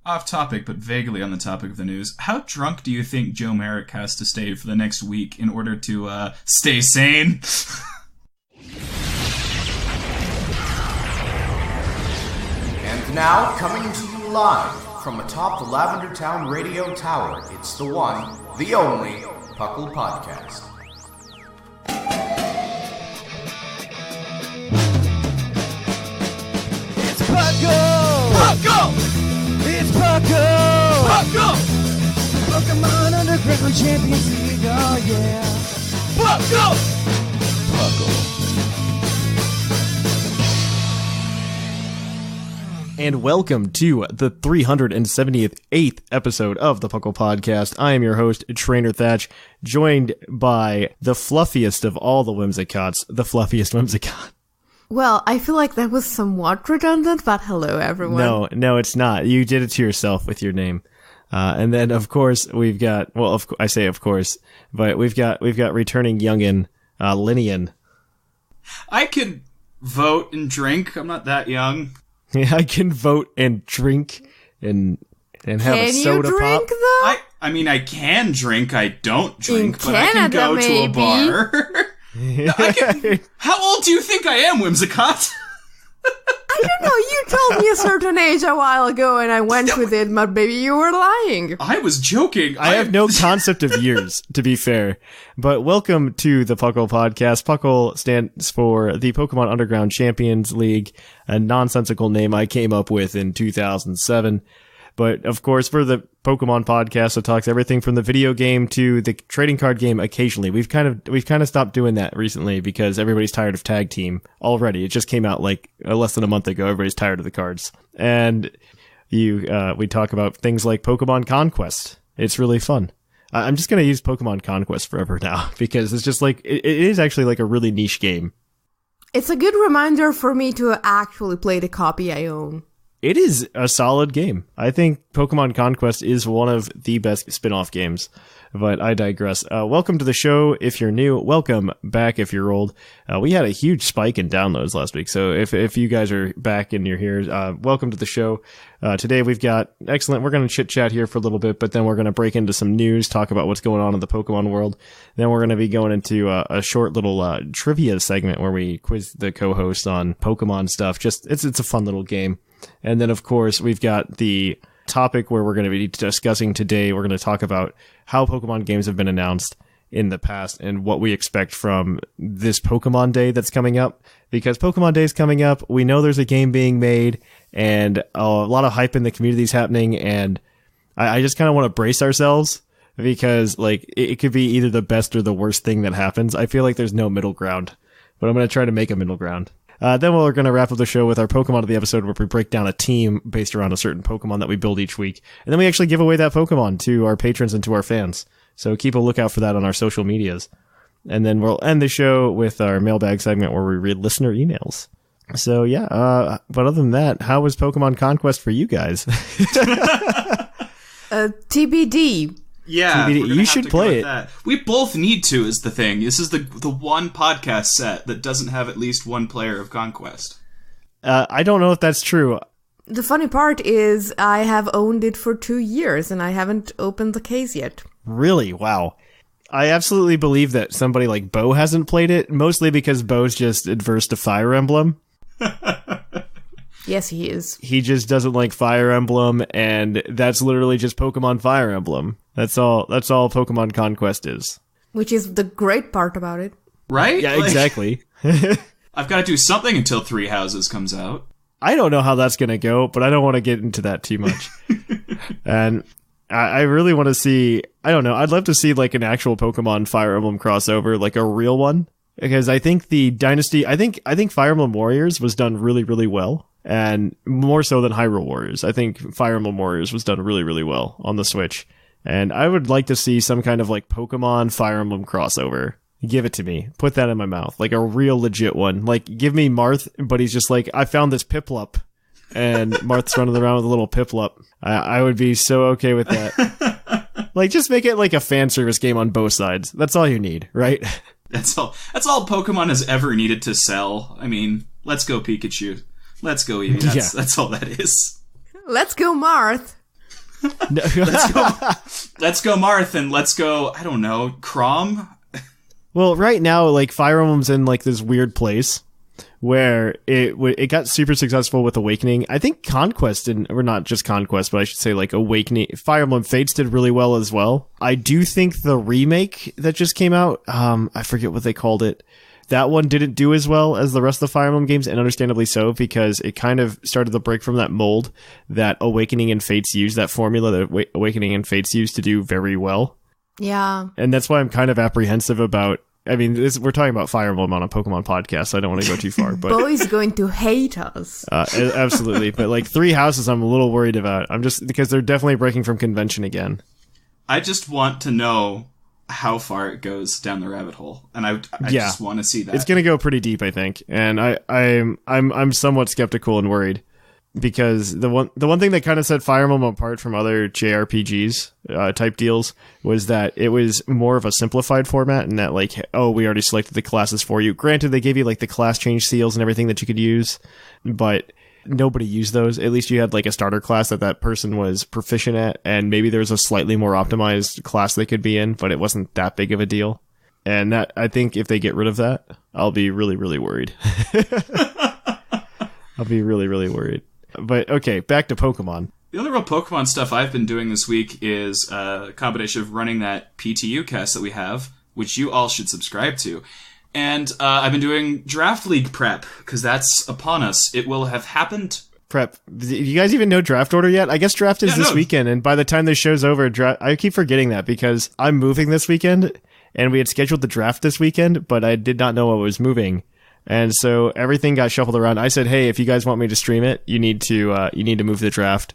Off topic, but vaguely on the topic of the news, how drunk do you think Joe Merrick has to stay for the next week in order to stay sane? And now, coming to you live from atop the Lavender Town Radio Tower, it's the one, the only, P.U.C.L Podcast. It's P.U.C.L! It's P.U.C.L! Pokemon Underground Champions League, oh yeah! P.U.C.L! And welcome to the 378th episode of the P.U.C.L Podcast. I am your host, Trainer Thatch, joined by the fluffiest of all the Whimsicots, the fluffiest Whimsicott. Well, I feel like that was somewhat redundant, but hello, everyone. No, it's not. You did it to yourself with your name. And then, of course, we've got, well, I say of course, but we've got returning youngin, Linian. I can vote and drink. I'm not that young. Yeah, I can vote and drink and have a soda pop. Can you drink, though? I mean, I can drink. I don't drink, In but I can Canada, go maybe. to a bar. How old do you think I am, Whimsicott? I don't know, you told me a certain age a while ago and I went with it, but maybe you were lying. I was joking. I have no concept of years, to be fair. But welcome to the P.U.C.L Podcast. P.U.C.L stands for the Pokemon Underground Champions League, a nonsensical name I came up with in 2007. But, of course, we're the Pokemon podcast that talks everything from the video game to the trading card game occasionally. We've kind of stopped doing that recently because everybody's tired of Tag Team already. It just came out like less than a month ago. Everybody's tired of the cards. And we talk about things like Pokemon Conquest. It's really fun. I'm just going to use Pokemon Conquest forever now because it's just like, it is actually like a really niche game. It's a good reminder for me to actually play the copy I own. It is a solid game. I think Pokemon Conquest is one of the best spin-off games, but I digress. Welcome to the show if you're new. Welcome back if you're old. We had a huge spike in downloads last week, so if you guys are back and you're here, welcome to the show. Today we've got excellent. We're going to chit-chat here for a little bit, but then we're going to break into some news, talk about what's going on in the Pokemon world. Then we're going to be going into a short little trivia segment where we quiz the co-host on Pokemon stuff. It's a fun little game. And then, of course, we've got the topic where we're going to be discussing today. We're going to talk about how Pokemon games have been announced in the past and what we expect from this Pokemon Day that's coming up. Because Pokemon Day is coming up, we know there's a game being made, and a lot of hype in the community is happening, and I just kind of want to brace ourselves because, like, it could be either the best or the worst thing that happens. I feel like there's no middle ground, but I'm going to try to make a middle ground. Then we're going to wrap up the show with our Pokemon of the episode where we break down a team based around a certain Pokemon that we build each week. And then we actually give away that Pokemon to our patrons and to our fans. So keep a lookout for that on our social medias. And then we'll end the show with our mailbag segment where we read listener emails. So yeah, but other than that, how was Pokemon Conquest for you guys? TBD. Yeah, you should play it. That. We both need to, is the thing. This is the one podcast set that doesn't have at least one player of Conquest. I don't know if that's true. The funny part is I have owned it for 2 years and I haven't opened the case yet. Really? Wow. I absolutely believe that somebody like Bo hasn't played it, mostly because Bo's just adverse to Fire Emblem. Yes, he is. He just doesn't like Fire Emblem, and that's literally just Pokemon Fire Emblem. That's all Pokemon Conquest is. Which is the great part about it. Right? Yeah, exactly. I've got to do something until Three Houses comes out. I don't know how that's going to go, but I don't want to get into that too much. And I really want to see, I don't know, I'd love to see like an actual Pokemon Fire Emblem crossover, like a real one. Because I think the Dynasty, I think Fire Emblem Warriors was done really, really well. And more so than Hyrule Warriors. I think Fire Emblem Warriors was done really, really well on the Switch. And I would like to see some kind of like Pokemon Fire Emblem crossover. Give it to me. Put that in my mouth. Like a real legit one. Like give me Marth, but he's just like, I found this Piplup. And Marth's running around with a little Piplup. I would be so okay with that. Like just make it like a fan service game on both sides. That's all you need, right? That's all Pokemon has ever needed to sell. I mean, let's go Pikachu. Let's go Eevee. That's all that is. Let's go Marth. Let's go Marth, and let's go, I don't know, Crom? Well, right now, like, Fire Emblem's in, like, this weird place where it got super successful with Awakening. I think Conquest or not just Conquest, but I should say, like, Awakening. Fire Emblem Fates did really well as well. I do think the remake that just came out, I forget what they called it, that one didn't do as well as the rest of the Fire Emblem games, and understandably so, because it kind of started to break from that mold that Awakening and Fates used, that formula that Awakening and Fates used to do very well. Yeah. And that's why I'm kind of apprehensive about, I mean, we're talking about Fire Emblem on a Pokemon podcast, so I don't want to go too far. But Bo's going to hate us. Absolutely. But like Three Houses, I'm a little worried about. Because they're definitely breaking from convention again. I just want to know how far it goes down the rabbit hole, and I just want to see that. It's going to go pretty deep, I think. And I'm somewhat skeptical and worried. Because the one thing that kind of set Fire Emblem apart from other JRPGs type deals was that it was more of a simplified format, and that like, oh, we already selected the classes for you. Granted, they gave you like the class change seals and everything that you could use, but nobody used those. At least you had like a starter class that person was proficient at, and maybe there was a slightly more optimized class they could be in, but it wasn't that big of a deal. And that, I think if they get rid of that, I'll be really, really worried. I'll be really, really worried. But okay, back to Pokemon. The only real Pokemon stuff I've been doing this week is a combination of running that P.U.C.L that we have, which you all should subscribe to. And I've been doing Draft League prep, because that's upon us. It will have happened. Prep. Do you guys even know draft order yet? I guess draft is this weekend, and by the time this show's over, I keep forgetting that because I'm moving this weekend, and we had scheduled the draft this weekend, but I did not know I was moving. And so everything got shuffled around. I said, hey, if you guys want me to stream it, you need to move the draft.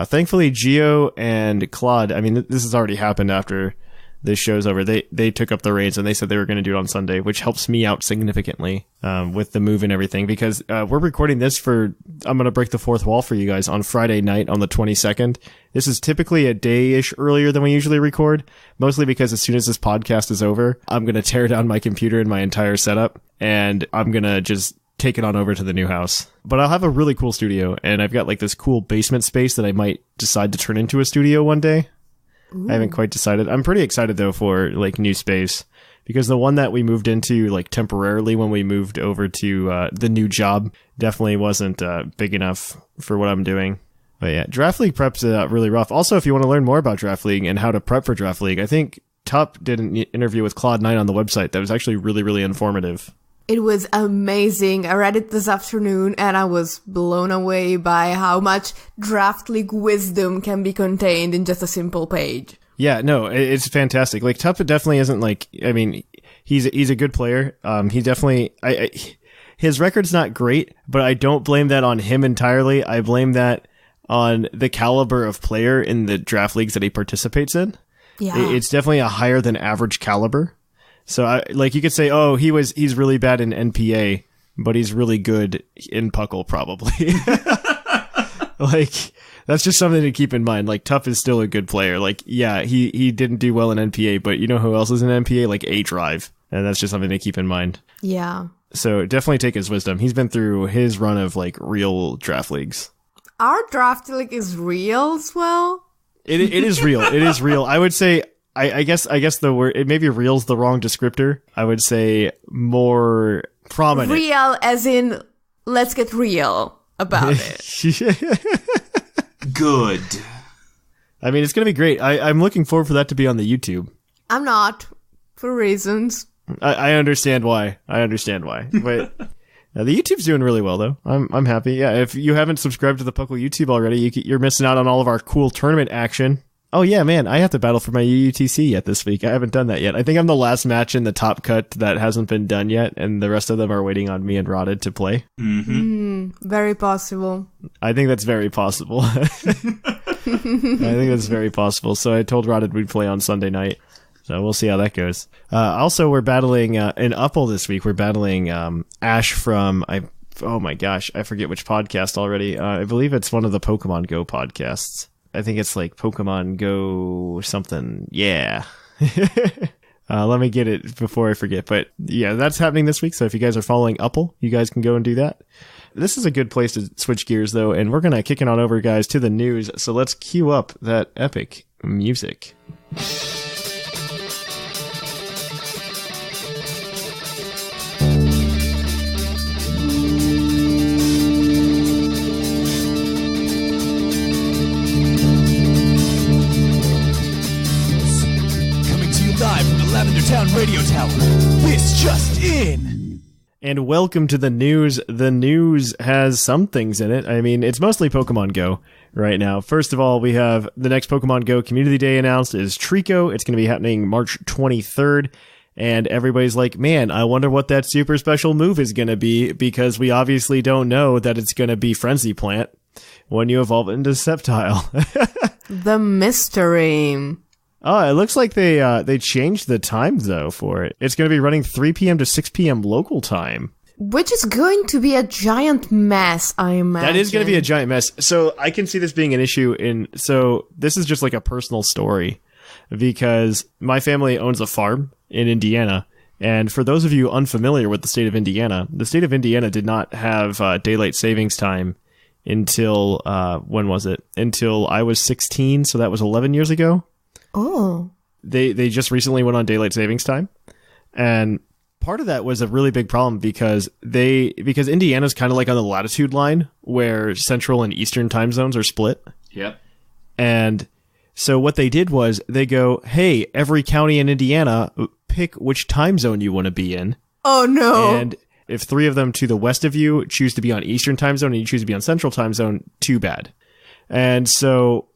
Thankfully, Gio and Claude, I mean, this has already happened after this show's over. They took up the reins and they said they were going to do it on Sunday, which helps me out significantly with the move and everything, because we're recording this I'm going to break the fourth wall for you guys on Friday night on the 22nd. This is typically a day-ish earlier than we usually record, mostly because as soon as this podcast is over, I'm going to tear down my computer and my entire setup, and I'm going to just take it on over to the new house. But I'll have a really cool studio, and I've got like this cool basement space that I might decide to turn into a studio one day. Ooh. I haven't quite decided. I'm pretty excited though for like new space, because the one that we moved into like temporarily when we moved over to the new job definitely wasn't big enough for what I'm doing. But yeah, Draft League prep's really rough. Also, if you want to learn more about Draft League and how to prep for Draft League, I think Tup did an interview with Claude9 on the website that was actually really, really informative. It was amazing. I read it this afternoon and I was blown away by how much Draft League wisdom can be contained in just a simple page. Yeah, no, it's fantastic. Like, Tup definitely isn't like, I mean, he's a good player. He definitely, his record's not great, but I don't blame that on him entirely. I blame that on the caliber of player in the draft leagues that he participates in. Yeah. It's definitely a higher than average caliber. So, like, you could say, oh, he's really bad in NPA, but he's really good in Puckle, probably. Like, that's just something to keep in mind. Like, Tup is still a good player. Like, yeah, he didn't do well in NPA, but you know who else is in NPA? Like, A-Drive. And that's just something to keep in mind. Yeah. So, definitely take his wisdom. He's been through his run of, like, real draft leagues. Our draft league is real as well? It is real. It is real. I would say... I guess the word, it maybe real's the wrong descriptor. I would say more prominent. Real as in, let's get real about it. Good. I mean, it's going to be great. I'm looking forward for that to be on the YouTube. I'm not, for reasons. I understand why. But the YouTube's doing really well, though. I'm happy. Yeah, if you haven't subscribed to the Puckle YouTube already, you're missing out on all of our cool tournament action. Oh yeah, man, I have to battle for my UUTC yet this week. I haven't done that yet. I think I'm the last match in the top cut that hasn't been done yet, and the rest of them are waiting on me and Rotted to play. Very possible. I think that's very possible. I think that's very possible. So I told Rotted we'd play on Sunday night. So we'll see how that goes. Also, we're battling in Uppel this week. We're battling Ash from... oh my gosh, I forget which podcast already. I believe it's one of the Pokemon Go podcasts. I think it's like Pokemon Go something. Yeah. Let me get it before I forget. But yeah, that's happening this week. So if you guys are following Uppel, you guys can go and do that. this is a good place to switch gears, though, and we're going to kick it on over, guys, to the news. So let's cue up that epic music. Live from the Lavender Town Radio Tower. This just in. And welcome to the news. The news has some things in it. I mean, it's mostly Pokemon Go right now. First of all, we have the next Pokemon Go Community Day announced is Trico. It's going to be happening March 23rd. And everybody's like, man, I wonder what that super special move is going to be, because we obviously don't know that it's going to be Frenzy Plant when you evolve into Sceptile. The mystery. Oh, it looks like they changed the time, though, for it. It's going to be running 3 p.m. to 6 p.m. local time. Which is going to be a giant mess, I imagine. That is going to be a giant mess. So I can see this being an issue so this is just like a personal story, because my family owns a farm in Indiana. And for those of you unfamiliar with the state of Indiana did not have daylight savings time until, when was it? Until I was 16, so that was 11 years ago. Oh. They just recently went on daylight savings time, and part of that was a really big problem because Indiana's kind of like on the latitude line where central and eastern time zones are split. Yep. And so what they did was they go, hey, every county in Indiana, pick which time zone you want to be in. Oh no. And if 3 of them to the west of you choose to be on eastern time zone and you choose to be on central time zone, too bad. And so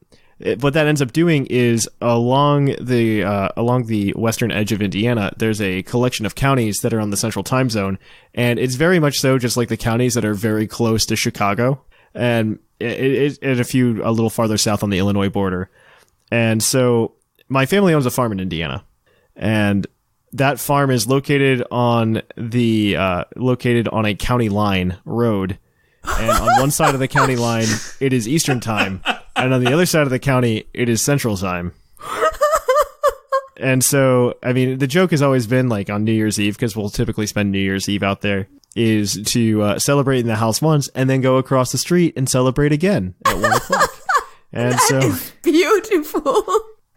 what that ends up doing is along the western edge of Indiana, there's a collection of counties that are on the central time zone, and it's very much so just like the counties that are very close to Chicago, and a little farther south on the Illinois border. And so my family owns a farm in Indiana, and that farm is located on a county line road. And on one side of the county line, it is Eastern time. And on the other side of the county, it is Central time. And so, I mean, the joke has always been, like, on New Year's Eve, because we'll typically spend New Year's Eve out there, is to celebrate in the house once and then go across the street and celebrate again at 1 o'clock. And That is beautiful.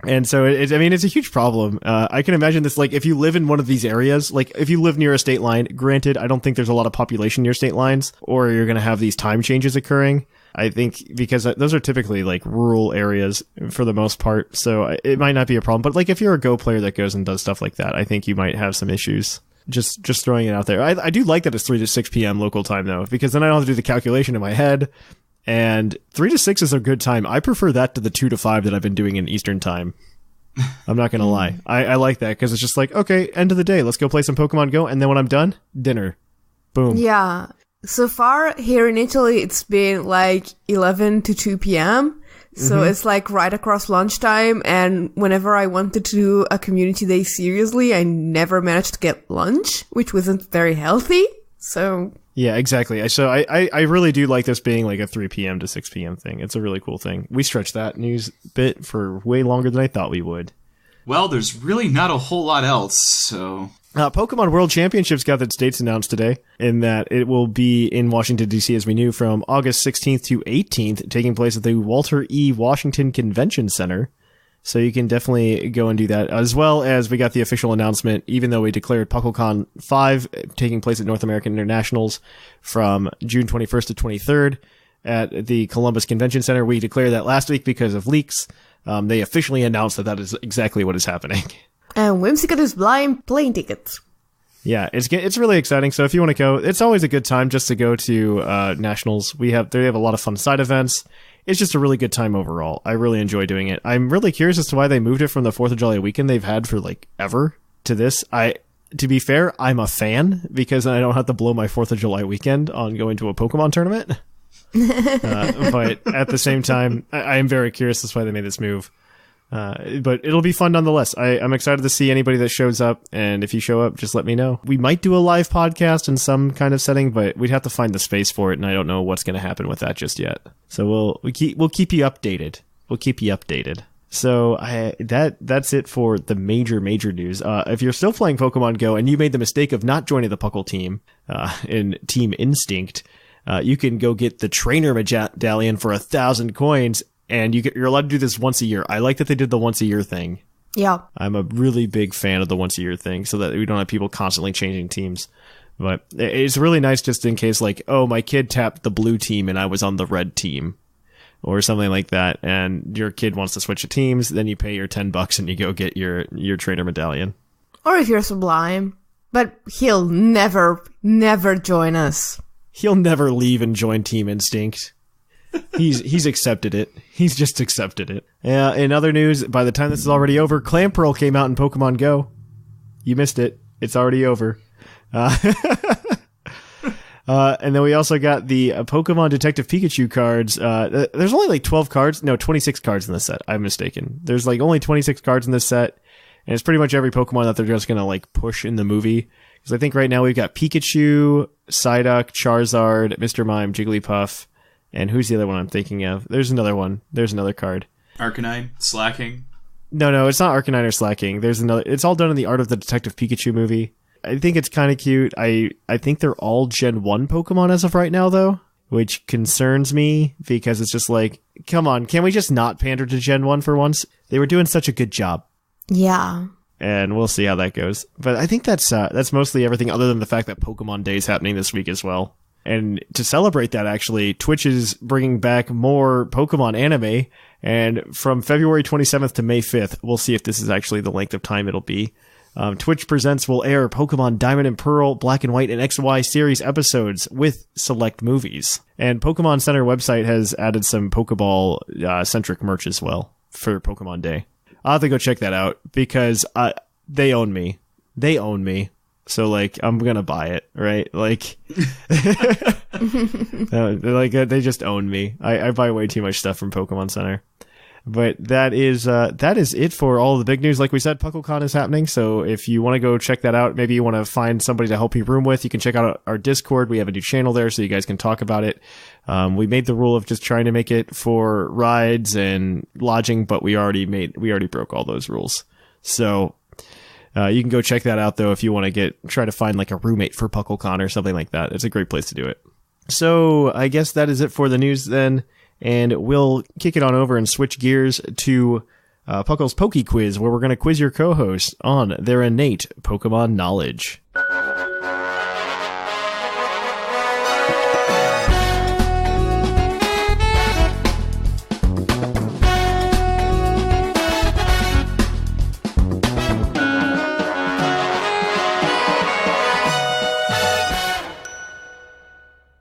And so, it's a huge problem. I can imagine this, like, if you live in one of these areas, like, if you live near a state line, granted, I don't think there's a lot of population near state lines, or you're going to have these time changes occurring. I think because those are typically, like, rural areas for the most part, so it might not be a problem. But, like, if you're a Go player that goes and does stuff like that, I think you might have some issues. Just throwing it out there. I do like that it's 3 to 6 p.m. local time, though, because then I don't have to do the calculation in my head. And 3 to 6 is a good time. I prefer that to the 2 to 5 that I've been doing in Eastern time. I'm not going to lie. I like that because it's just like, okay, end of the day. Let's go play some Pokemon Go. And then when I'm done, dinner. Boom. Yeah. So far here in Italy, it's been like 11 to 2 p.m. So it's like right across lunchtime. And whenever I wanted to do a community day seriously, I never managed to get lunch, which wasn't very healthy. So... Yeah, exactly. So I really do like this being like a 3 p.m. to 6 p.m. thing. It's a really cool thing. We stretched that news bit for way longer than I thought we would. Well, there's really not a whole lot else, so... Pokemon World Championships got its dates announced today, in that it will be in Washington, D.C., as we knew, from August 16th to 18th, taking place at the Walter E. Washington Convention Center. So you can definitely go and do that, as well as we got the official announcement, even though we declared PuckleCon 5 taking place at North American Internationals from June 21st to 23rd at the Columbus Convention Center. We declared that last week because of leaks. They officially announced that is exactly what is happening. And Whimsicott is blind plane tickets. Yeah, it's really exciting. So if you want to go, it's always a good time just to go to Nationals. They have a lot of fun side events. It's just a really good time overall. I really enjoy doing it. I'm really curious as to why they moved it from the 4th of July weekend they've had for like ever to this. To be fair, I'm a fan because I don't have to blow my 4th of July weekend on going to a Pokemon tournament. But at the same time, I am very curious as to why they made this move. But it'll be fun nonetheless. I'm excited to see anybody that shows up, and if you show up, just let me know. We might do a live podcast in some kind of setting, but we'd have to find the space for it, and I don't know what's going to happen with that just yet. So we'll keep you updated. We'll keep you updated. So that's it for the major news. If you're still playing Pokemon Go and you made the mistake of not joining the Puckle team in Team Instinct, you can go get the trainer medallion for 1,000 coins, and you're allowed to do this once a year. I like that they did the once a year thing. Yeah. I'm a really big fan of the once a year thing so that we don't have people constantly changing teams. But it's really nice just in case, like, oh, my kid tapped the blue team and I was on the red team or something like that. And your kid wants to switch to teams. Then you pay your $10 and you go get your trainer medallion. Or if you're Sublime. But he'll never join us. He'll never leave and join Team Instinct. He's accepted it. He's just accepted it. In other news, by the time this is already over, Clamperl came out in Pokemon Go. You missed it. It's already over. And then we also got the Pokemon Detective Pikachu cards. There's only like 12 cards. No, 26 cards in this set. I'm mistaken. There's like only 26 cards in this set. And it's pretty much every Pokemon that they're just going to like push in the movie. Because I think right now we've got Pikachu, Psyduck, Charizard, Mr. Mime, Jigglypuff. And who's the other one I'm thinking of? There's another one. There's another card. Arcanine, Slacking. No, it's not Arcanine or Slacking. There's another. It's all done in the Art of the Detective Pikachu movie. I think it's kind of cute. I think they're all Gen 1 Pokemon as of right now, though, which concerns me because it's just like, come on, can we just not pander to Gen 1 for once? They were doing such a good job. Yeah. And we'll see how that goes. But I think that's mostly everything other than the fact that Pokemon Day is happening this week as well. And to celebrate that, actually, Twitch is bringing back more Pokemon anime. And from February 27th to May 5th, we'll see if this is actually the length of time it'll be. Twitch Presents will air Pokemon Diamond and Pearl, Black and White, and XY series episodes with select movies. And Pokemon Center website has added some Pokeball-centric merch as well for Pokemon Day. I'll have to go check that out because they own me. They own me. So, like, I'm gonna buy it, right? Like, they just own me. I buy way too much stuff from Pokemon Center. But that is it for all the big news. Like we said, PuckleCon is happening. So if you want to go check that out, maybe you want to find somebody to help you room with, you can check out our Discord. We have a new channel there so you guys can talk about it. We made the rule of just trying to make it for rides and lodging, but we already broke all those rules. So, you can go check that out though if you want to try to find like a roommate for PuckleCon or something like that. It's a great place to do it. So I guess that is it for the news then. And we'll kick it on over and switch gears to Puckle's Poke Quiz, where we're going to quiz your co-host on their innate Pokemon knowledge.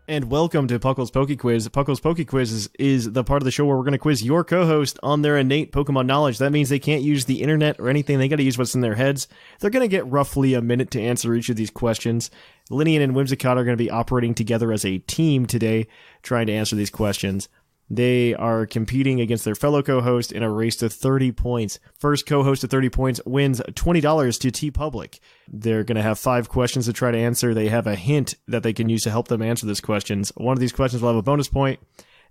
And welcome to Puckle's Poke Quiz. Puckle's Poke Quiz is the part of the show where we're going to quiz your co-host on their innate Pokemon knowledge. That means they can't use the internet or anything. They got to use what's in their heads. They're going to get roughly a minute to answer each of these questions. Linian and Whimsicott are going to be operating together as a team today, trying to answer these questions. They are competing against their fellow co-host in a race to 30 points. First co-host to 30 points wins $20 to TeePublic. They're going to have 5 questions to try to answer. They have a hint that they can use to help them answer these questions. One of these questions will have a bonus point,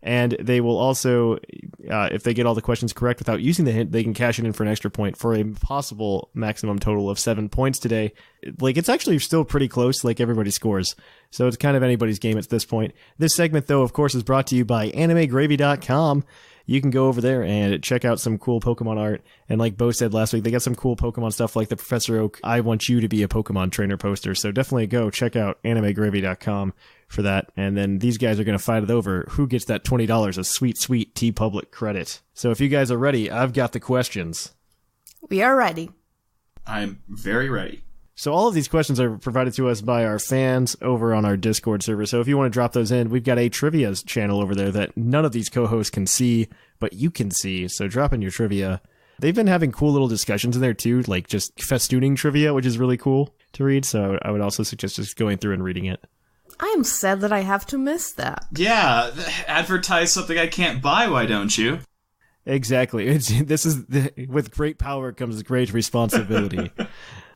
and they will also, if they get all the questions correct without using the hint, they can cash it in for an extra point for a possible maximum total of 7 points today. Like, it's actually still pretty close, like everybody scores. So it's kind of anybody's game at this point. This segment, though, of course, is brought to you by AnimeGravy.com. You can go over there and check out some cool Pokemon art. And like Bo said last week, they got some cool Pokemon stuff like the Professor Oak I Want You to Be a Pokemon Trainer poster. So definitely go check out AnimeGravy.com for that. And then these guys are going to fight it over who gets that $20 of sweet, sweet TeePublic credit. So if you guys are ready, I've got the questions. We are ready. I'm very ready. So all of these questions are provided to us by our fans over on our Discord server. So if you want to drop those in, we've got a trivia channel over there that none of these co-hosts can see, but you can see. So drop in your trivia. They've been having cool little discussions in there too, like just festooning trivia, which is really cool to read. So I would also suggest just going through and reading it. I am sad that I have to miss that. Yeah, advertise something I can't buy, why don't you? Exactly. With great power comes great responsibility.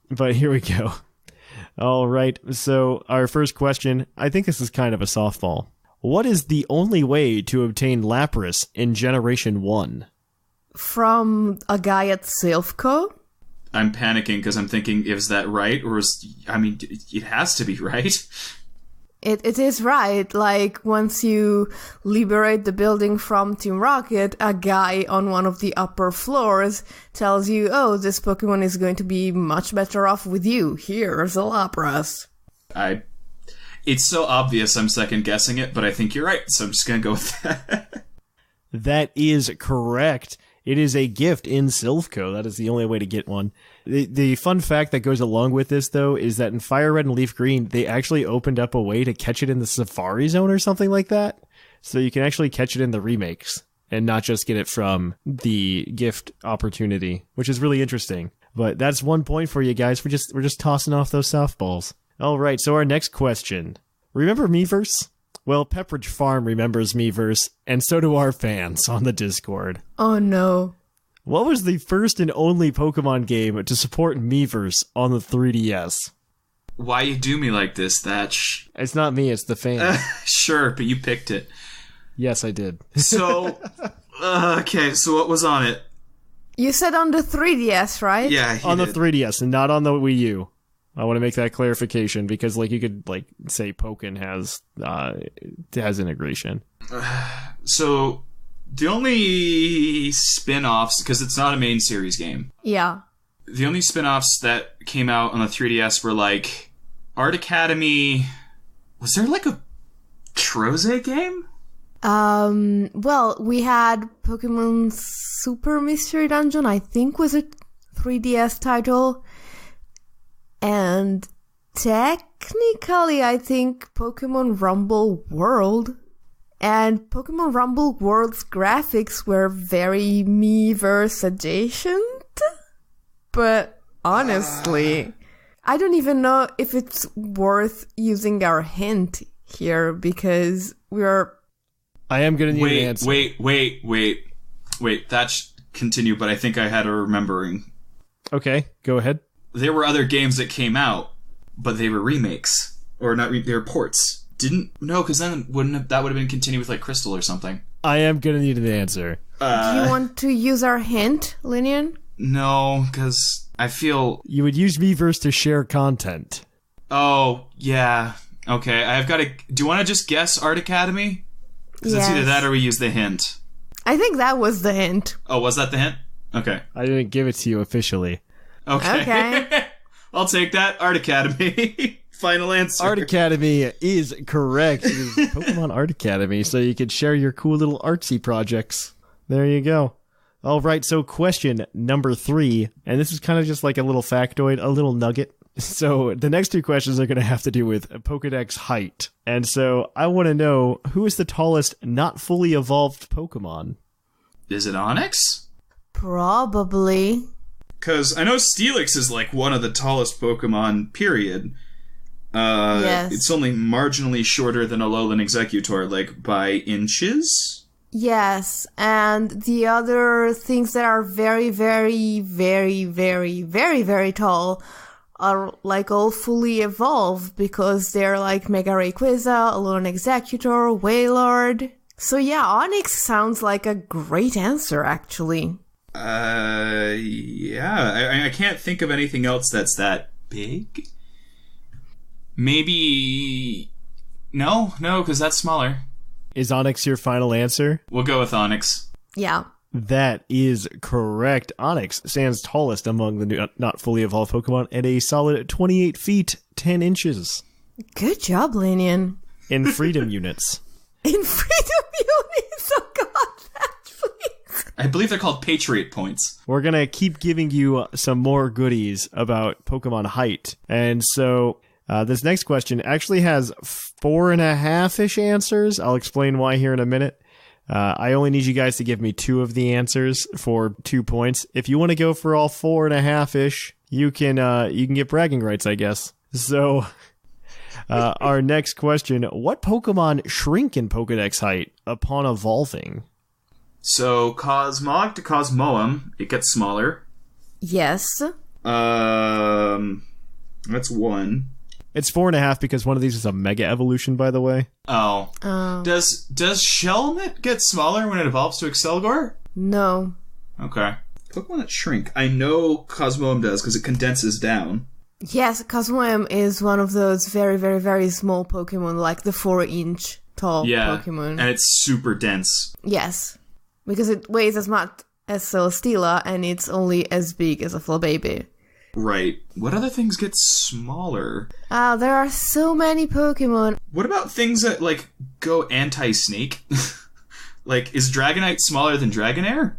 But here we go. All right. So our first question, I think this is kind of a softball. What is the only way to obtain Lapras in Generation 1? From a guy at Silphco? I'm panicking because I'm thinking, is that right? Or it has to be right. It is right. Like, once you liberate the building from Team Rocket, a guy on one of the upper floors tells you, oh, this Pokemon is going to be much better off with you. Here's a Lapras. It's so obvious I'm second guessing it, but I think you're right, so I'm just gonna go with that. That is correct. It is a gift in Silphco. That is the only way to get one. The fun fact that goes along with this, though, is that in Fire Red and Leaf Green, they actually opened up a way to catch it in the Safari Zone or something like that. So you can actually catch it in the remakes and not just get it from the gift opportunity, which is really interesting. But that's 1 point for you guys. We're just tossing off those softballs. All right, so our next question. Remember Miiverse? Well, Pepperidge Farm remembers Miiverse, and so do our fans on the Discord. Oh no. What was the first and only Pokemon game to support Miiverse on the 3DS? Why you do me like this, Thatch? It's not me, it's the fans. Sure, but you picked it. Yes, I did. So, okay, so what was on it? You said on the 3DS, right? Yeah, on the 3DS and not on the Wii U. I want to make that clarification because, like, you could, like, say Pokken has integration. So, the only spin-offs, because it's not a main series game. Yeah. The only spin-offs that came out on the 3DS were, like, Art Academy. Was there, like, a Troze game? Well, we had Pokemon Super Mystery Dungeon, I think was a 3DS title. And technically, I think Pokemon Rumble World. And Pokemon Rumble World's graphics were very Miiverse adjacent. But honestly, I don't even know if it's worth using our hint here because I am going to need an answer. Wait. That's continue, but I think I had a remembering. Okay, go ahead. There were other games that came out, but they were remakes. Or not, they were ports. No, because then that would have been continued with, like, Crystal or something. I am going to need an answer. Do you want to use our hint, Linian? No, because I feel... You would use Miiverse to share content. Oh, yeah. Okay, I've got to... Do you want to just guess Art Academy? Because it's either that or we use the hint. I think that was the hint. Oh, was that the hint? Okay. I didn't give it to you officially. Okay. I'll take that. Art Academy. Final answer. Art Academy is correct. It is Pokemon Art Academy, so you can share your cool little artsy projects. There you go. All right, so question number 3, and this is kind of just like a little factoid, a little nugget. So the next 2 questions are going to have to do with Pokedex height. And so I want to know, who is the tallest not fully evolved Pokemon? Is it Onix? Probably. Because I know Steelix is like one of the tallest Pokemon, period. Yes. It's only marginally shorter than Alolan Executor, like by inches? Yes, and the other things that are very, very, very, very, very, very tall are like all fully evolved because they're like Mega Rayquaza, Alolan Executor, Wailord. So yeah, Onix sounds like a great answer, actually. Yeah, I can't think of anything else that's that big. Maybe... No, because that's smaller. Is Onix your final answer? We'll go with Onix. Yeah. That is correct. Onix stands tallest among the not fully evolved Pokemon at a solid 28 feet, 10 inches. Good job, Lanian. In freedom units. In freedom units? Oh god, please. I believe they're called Patriot points. We're going to keep giving you some more goodies about Pokemon height. And so... this next question actually has 4.5-ish answers. I'll explain why here in a minute. I only need you guys to give me 2 of the answers for 2 points. If you want to go for all 4.5-ish, you can get bragging rights, I guess. So, our next question: what Pokemon shrink in Pokedex height upon evolving? So, Cosmog to Cosmoem, it gets smaller. Yes. That's 1. It's 4.5 because one of these is a Mega Evolution, by the way. Oh. Does Shelmet get smaller when it evolves to Excelgor? No. Okay. Pokemon that shrink. I know Cosmoem does because it condenses down. Yes, Cosmoem is one of those very, very, very small Pokemon, like the 4-inch tall Pokemon. And it's super dense. Yes, because it weighs as much as Celesteela, and it's only as big as a Flabébé. Right. What other things get smaller? There are so many Pokemon. What about things that, like, go anti-snake? Like, is Dragonite smaller than Dragonair?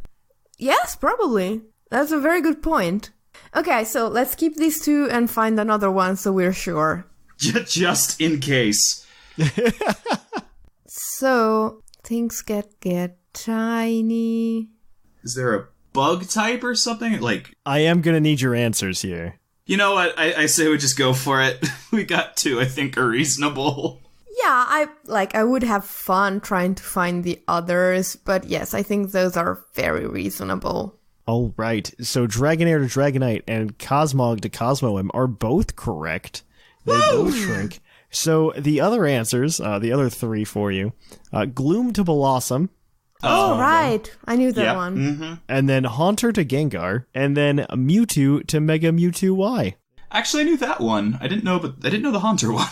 Yes, probably. That's a very good point. Okay, so let's keep these two and find another one so we're sure. Just in case. So, things get tiny. Is there a bug type or something? Like, I am gonna need your answers here. you know what? I say we just go for it. We got two I think are reasonable. Yeah, I would have fun trying to find the others, but yes, I think those are very reasonable. All right, so Dragonair to Dragonite and Cosmog to Cosmoem are both correct. They both shrink. So the other answers, the other three for you, Gloom to Blossom. Oh, right. I knew that one. Mm-hmm. And then Haunter to Gengar, and then Mewtwo to Mega Mewtwo Y. Actually, I knew that one. I didn't know the Haunter one.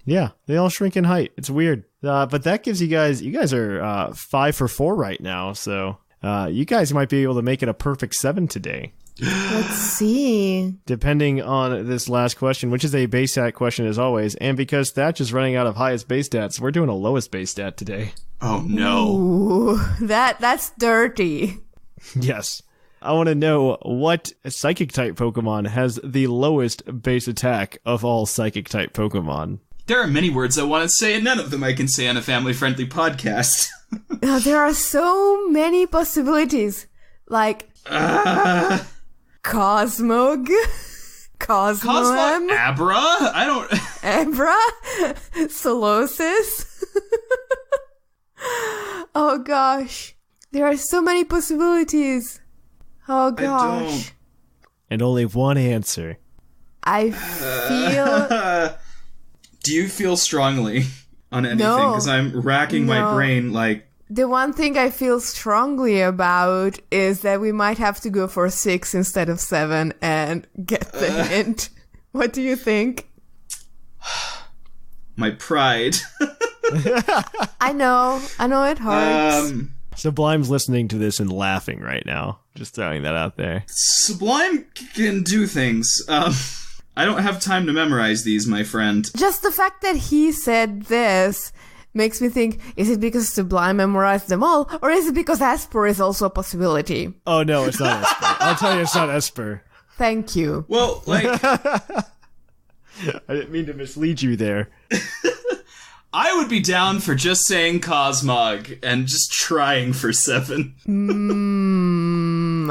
Yeah, they all shrink in height. It's weird. But that gives you guys are 5 for 4 right now, so you guys might be able to make it a perfect 7 today. Let's see. Depending on this last question, which is a base stat question as always, and because Thatch is running out of highest base stats, we're doing a lowest base stat today. Oh no. Ooh, that's dirty. Yes. I want to know what Psychic type Pokemon has the lowest base attack of all Psychic type Pokemon. There are many words I want to say, and none of them I can say on a family-friendly podcast. There are so many possibilities. Like, Cosmog, Cosmoem, Abra? I don't... Abra, Solosis. Oh gosh. There are so many possibilities. Oh gosh. And only one answer. I feel... Do you feel strongly on anything? No. Because I'm racking my brain like... The one thing I feel strongly about is that we might have to go for 6 instead of 7 and get the hint. What do you think? My pride. I know it hurts. Sublime's listening to this and laughing right now. Just throwing that out there. Sublime can do things. I don't have time to memorize these, my friend. Just the fact that he said this makes me think, is it because Sublime memorized them all, or is it because Esper is also a possibility? Oh no, it's not Esper. I'll tell you it's not Esper. Thank you. Well, like... I didn't mean to mislead you there. I would be down for just saying Cosmog and just trying for 7.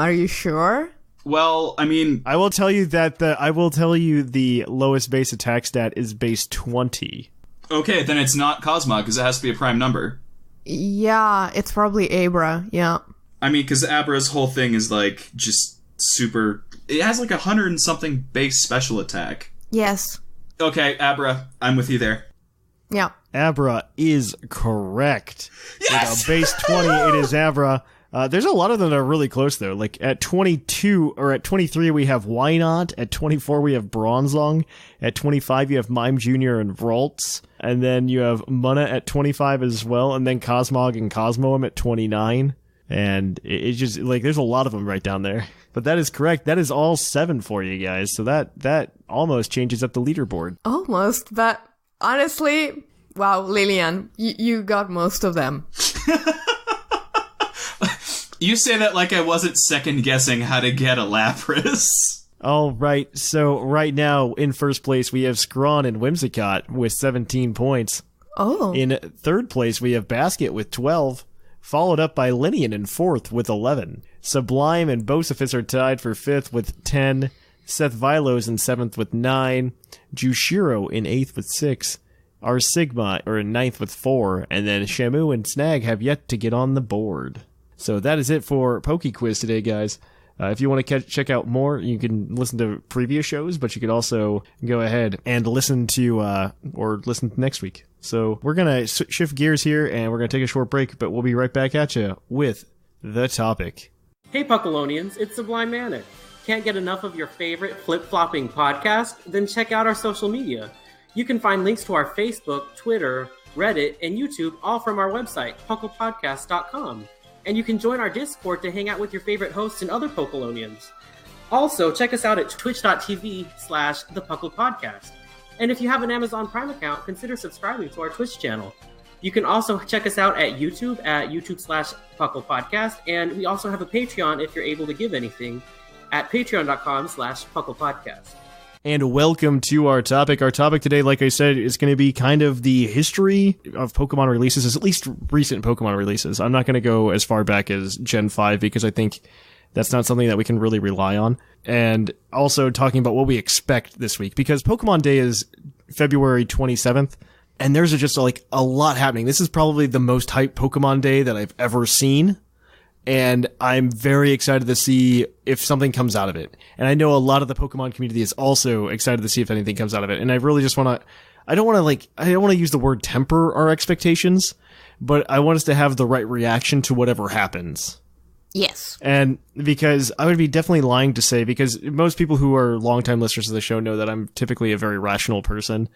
Are you sure? Well, I mean... I will tell you the lowest base attack stat is base 20. Okay, then it's not Cosmog, because it has to be a prime number. Yeah, it's probably Abra, yeah. I mean, because Abra's whole thing is, like, just super... It has, like, 100 and something base special attack. Yes. Okay, Abra, I'm with you there. Yeah. Abra is correct. Yes! With a base 20, it is Abra. There's a lot of them that are really close, though. Like, at 22, or at 23, we have Wynot. At 24, we have Bronzong. At 25, you have Mime Jr. and Vroltz. And then you have Munna at 25 as well. And then Cosmog and Cosmoem at 29. And it's just, like, there's a lot of them right down there. But that is correct. That is all 7 for you guys. So that almost changes up the leaderboard. Almost, but honestly, wow, Lillian, you got most of them. You say that like I wasn't second-guessing how to get a Lapras. All right, so right now, in first place, we have Scrawn and Whimsicott with 17 points. Oh. In third place, we have Basket with 12, followed up by Linian in fourth with 11. Sublime and Bocephus are tied for fifth with 10. Seth Vilos in seventh with 9. Jushiro in eighth with 6. Our Sigma are in ninth with 4. And then Shamu and Snag have yet to get on the board. So that is it for PokeQuiz today, guys. If you want to check out more, you can listen to previous shows, but you could also go ahead and listen to next week. So we're going to shift gears here, and we're going to take a short break, but we'll be right back at you with the topic. Hey Puckalonians, it's Sublime Manic. Can't get enough of your favorite flip-flopping podcast? Then check out our social media. You can find links to our Facebook, Twitter, Reddit, and YouTube, all from our website, pucklepodcast.com. And you can join our Discord to hang out with your favorite hosts and other Pokelonians. Also, check us out at twitch.tv/thepucklepodcast. And if you have an Amazon Prime account, consider subscribing to our Twitch channel. You can also check us out at YouTube at YouTube/PucklePodcast. And we also have a Patreon if you're able to give anything at patreon.com/PucklePodcast. And welcome to our topic. Our topic today, like I said, is going to be kind of the history of Pokemon releases, at least recent Pokemon releases. I'm not going to go as far back as Gen 5 because I think that's not something that we can really rely on. And also talking about what we expect this week, because Pokemon Day is February 27th, and there's just like a lot happening. This is probably the most hyped Pokemon Day that I've ever seen. And I'm very excited to see if something comes out of it. And I know a lot of the Pokemon community is also excited to see if anything comes out of it. And I really just want to, I don't want to use the word temper our expectations, but I want us to have the right reaction to whatever happens. Yes. And because I would be definitely lying to say, because most people who are longtime listeners of the show know that I'm typically a very rational person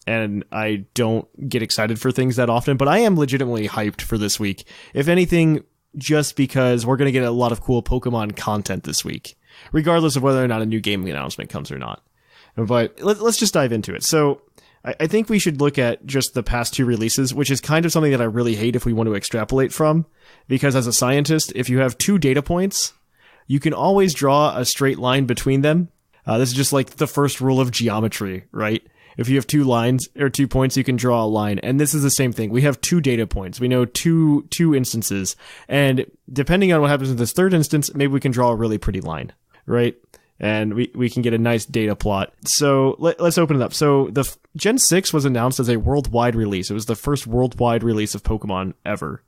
and I don't get excited for things that often, but I am legitimately hyped for this week. If anything, just because we're going to get a lot of cool Pokemon content this week, regardless of whether or not a new gaming announcement comes or not. But let's just dive into it. So I think we should look at just the past two releases, which is kind of something that I really hate if we want to extrapolate from, because as a scientist, if you have two data points, you can always draw a straight line between them. This is just like the first rule of geometry, right? If you have two lines or 2 points, you can draw a line. And this is the same thing. We have two data points. We know two instances. And depending on what happens in this third instance, maybe we can draw a really pretty line, right? And we can get a nice data plot. So let's open it up. So the Gen 6 was announced as a worldwide release. It was the first worldwide release of Pokemon ever.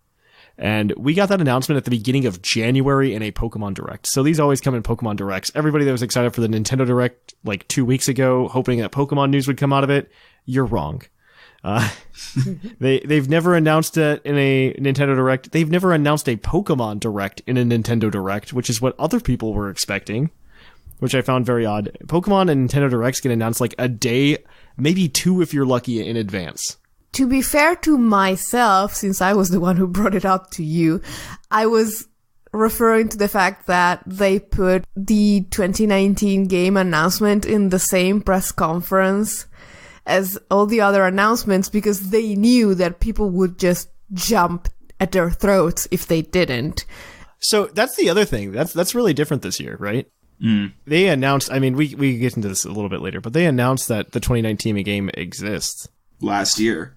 And we got that announcement at the beginning of January in a Pokemon Direct. So these always come in Pokemon Directs. Everybody that was excited for the Nintendo Direct like 2 weeks ago, hoping that Pokemon news would come out of it, you're wrong. They've never announced it in a Nintendo Direct. They've never announced a Pokemon Direct in a Nintendo Direct, which is what other people were expecting, which I found very odd. Pokemon and Nintendo Directs get announced like a day, maybe two if you're lucky, in advance. To be fair to myself, since I was the one who brought it up to you, I was referring to the fact that they put the 2019 game announcement in the same press conference as all the other announcements because they knew that people would just jump at their throats if they didn't. So that's the other thing. That's really different this year, right? Mm. They announced, I mean, we get into this a little bit later, but they announced that the 2019 game exists. Last year.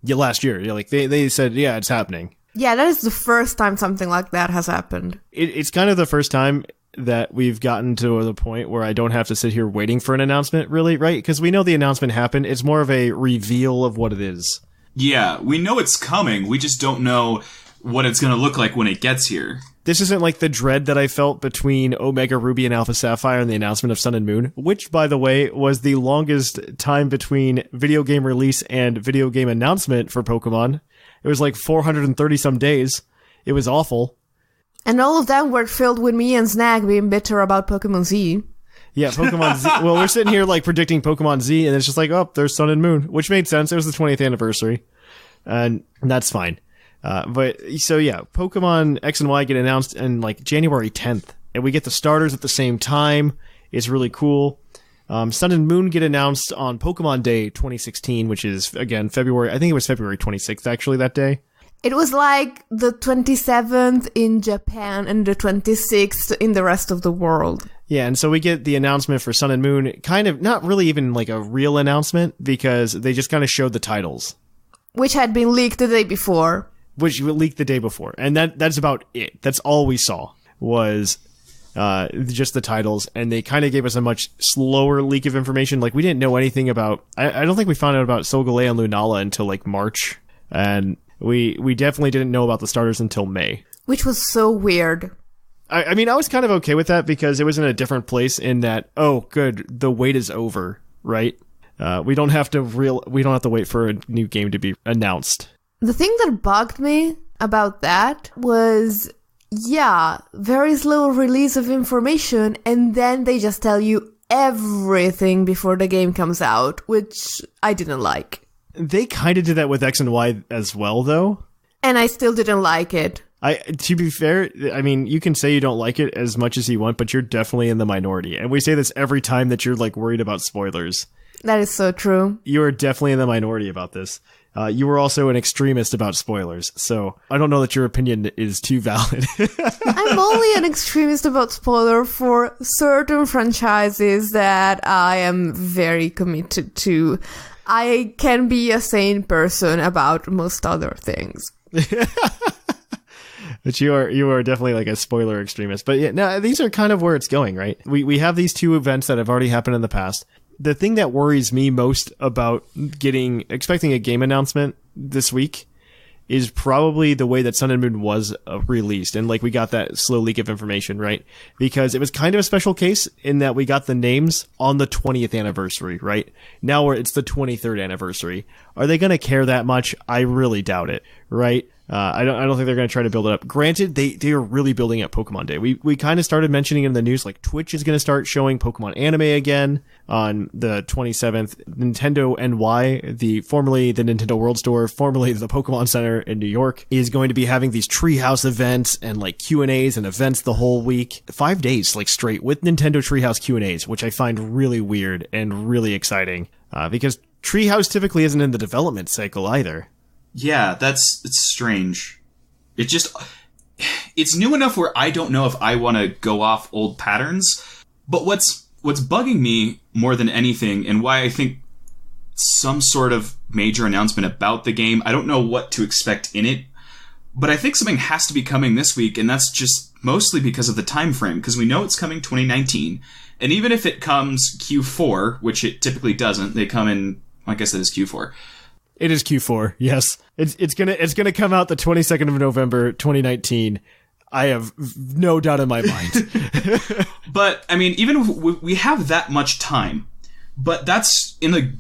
Yeah, last year. Yeah, like they said, yeah, it's happening. Yeah, that is the first time something like that has happened. It's kind of the first time that we've gotten to the point where I don't have to sit here waiting for an announcement, really, right? Because we know the announcement happened. It's more of a reveal of what it is. Yeah, we know it's coming. We just don't know what it's going to look like when it gets here. This isn't like the dread that I felt between Omega Ruby and Alpha Sapphire and the announcement of Sun and Moon, which, by the way, was the longest time between video game release and video game announcement for Pokemon. It was like 430 some days. It was awful. And all of them were filled with me and Snag being bitter about Pokemon Z. Yeah, Pokemon Z. Well, we're sitting here like predicting Pokemon Z, and it's just like, oh, there's Sun and Moon, which made sense. It was the 20th anniversary, and that's fine. But so yeah, Pokemon X and Y get announced in like January 10th, and we get the starters at the same time. It's really cool. Sun and Moon get announced on Pokemon Day 2016, which is again February. I think it was February 26th actually that day. It was like the 27th in Japan and the 26th in the rest of the world. Yeah, and so we get the announcement for Sun and Moon, kind of not really even like a real announcement because they just kind of showed the titles, which had been leaked the day before. Which leaked the day before. And that's about it. That's all we saw was just the titles. And they kind of gave us a much slower leak of information. Like, we didn't know anything about... I don't think we found out about Solgaleo and Lunala until, like, March. And we definitely didn't know about the starters until May. Which was so weird. I mean, I was kind of okay with that because it was in a different place in that, oh, good, the wait is over, right? We don't have to wait for a new game to be announced. The thing that bugged me about that was Yeah, very slow release of information, and then they just tell you everything before the game comes out, which I didn't like. They kind of did that with X and Y as well, though. And I still didn't like it. To be fair, I mean, you can say you don't like it as much as you want, but you're definitely in the minority. And we say this every time that you're, like, worried about spoilers. That is so true. You are definitely in the minority about this. You were also an extremist about spoilers, so I don't know that your opinion is too valid. I'm only an extremist about spoiler for certain franchises that I am very committed to. I can be a sane person about most other things. But you are definitely like a spoiler extremist. But yeah, no, these are kind of where it's going, right? We have these two events that have already happened in the past. The thing that worries me most about expecting a game announcement this week is probably the way that Sun and Moon was released. And like we got that slow leak of information, right? Because it was kind of a special case in that we got the names on the 20th anniversary, right? Now it's the 23rd anniversary. Are they going to care that much? I really doubt it, right? I don't think they're going to try to build it up. Granted, they are really building up Pokemon Day. We kind of started mentioning it in the news, like Twitch is going to start showing Pokemon anime again on the 27th. Nintendo NY, formerly the Nintendo World Store, formerly the Pokemon Center in New York, is going to be having these Treehouse events and like Q&As and events the whole week. 5 days, like straight, with Nintendo Treehouse Q&As, which I find really weird and really exciting, because Treehouse typically isn't in the development cycle either. Yeah, it's strange. It's new enough where I don't know if I want to go off old patterns. But what's bugging me more than anything, and why I think some sort of major announcement about the game, I don't know what to expect in it, but I think something has to be coming this week, and that's just mostly because of the time frame, because we know it's coming 2019, and even if it comes Q4, which it typically doesn't, they come in, like I said, it's Q4. It is Q4, yes. It's gonna come out the 22nd of November, 2019. I have no doubt in my mind. But, I mean, even if we have that much time, but that's in the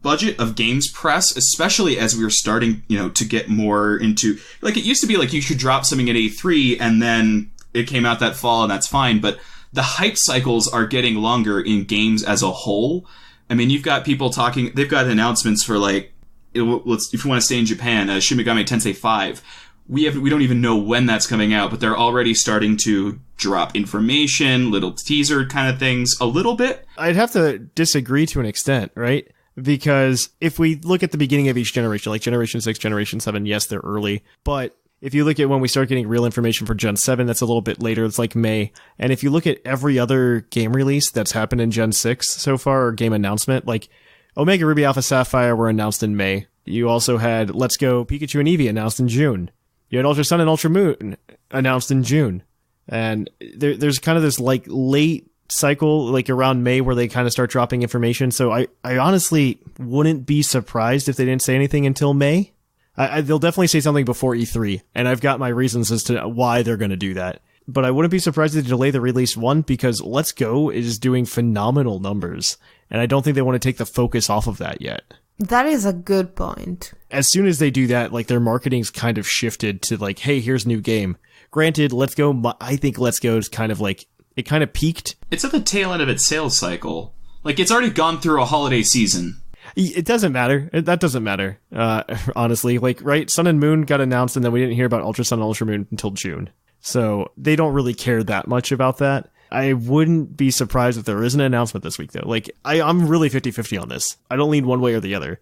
budget of games press, especially as we were starting, to get more into, like, it used to be like you could drop something at E3 and then it came out that fall and that's fine, but the hype cycles are getting longer in games as a whole. I mean, you've got people talking, they've got announcements for, like, if you want to stay in Japan, Shin Megami Tensei 5. We don't even know when that's coming out, but they're already starting to drop information, little teaser kind of things, a little bit. I'd have to disagree to an extent, right? Because if we look at the beginning of each generation, like Generation 6, Generation 7, yes, they're early. But if you look at when we start getting real information for Gen 7, that's a little bit later. It's like May. And if you look at every other game release that's happened in Gen 6 so far, or game announcement, like Omega Ruby Alpha Sapphire were announced in May. You also had Let's Go Pikachu and Eevee announced in June. You had Ultra Sun and Ultra Moon announced in June. And there's kind of this like late cycle, like around May, where they kind of start dropping information. So I honestly wouldn't be surprised if they didn't say anything until May. They'll definitely say something before E3. And I've got my reasons as to why they're going to do that. But I wouldn't be surprised if they delay the release, one, because Let's Go is doing phenomenal numbers. And I don't think they want to take the focus off of that yet. That is a good point. As soon as they do that, like their marketing's kind of shifted to like, hey, here's a new game. Granted, Let's Go, I think Let's Go is kind of like, it kind of peaked. It's at the tail end of its sales cycle. Like, it's already gone through a holiday season. It doesn't matter. That doesn't matter, honestly. Like, right, Sun and Moon got announced, and then we didn't hear about Ultra Sun and Ultra Moon until June. So they don't really care that much about that. I wouldn't be surprised if there is an announcement this week, though. Like, I'm really 50-50 on this. I don't lean one way or the other.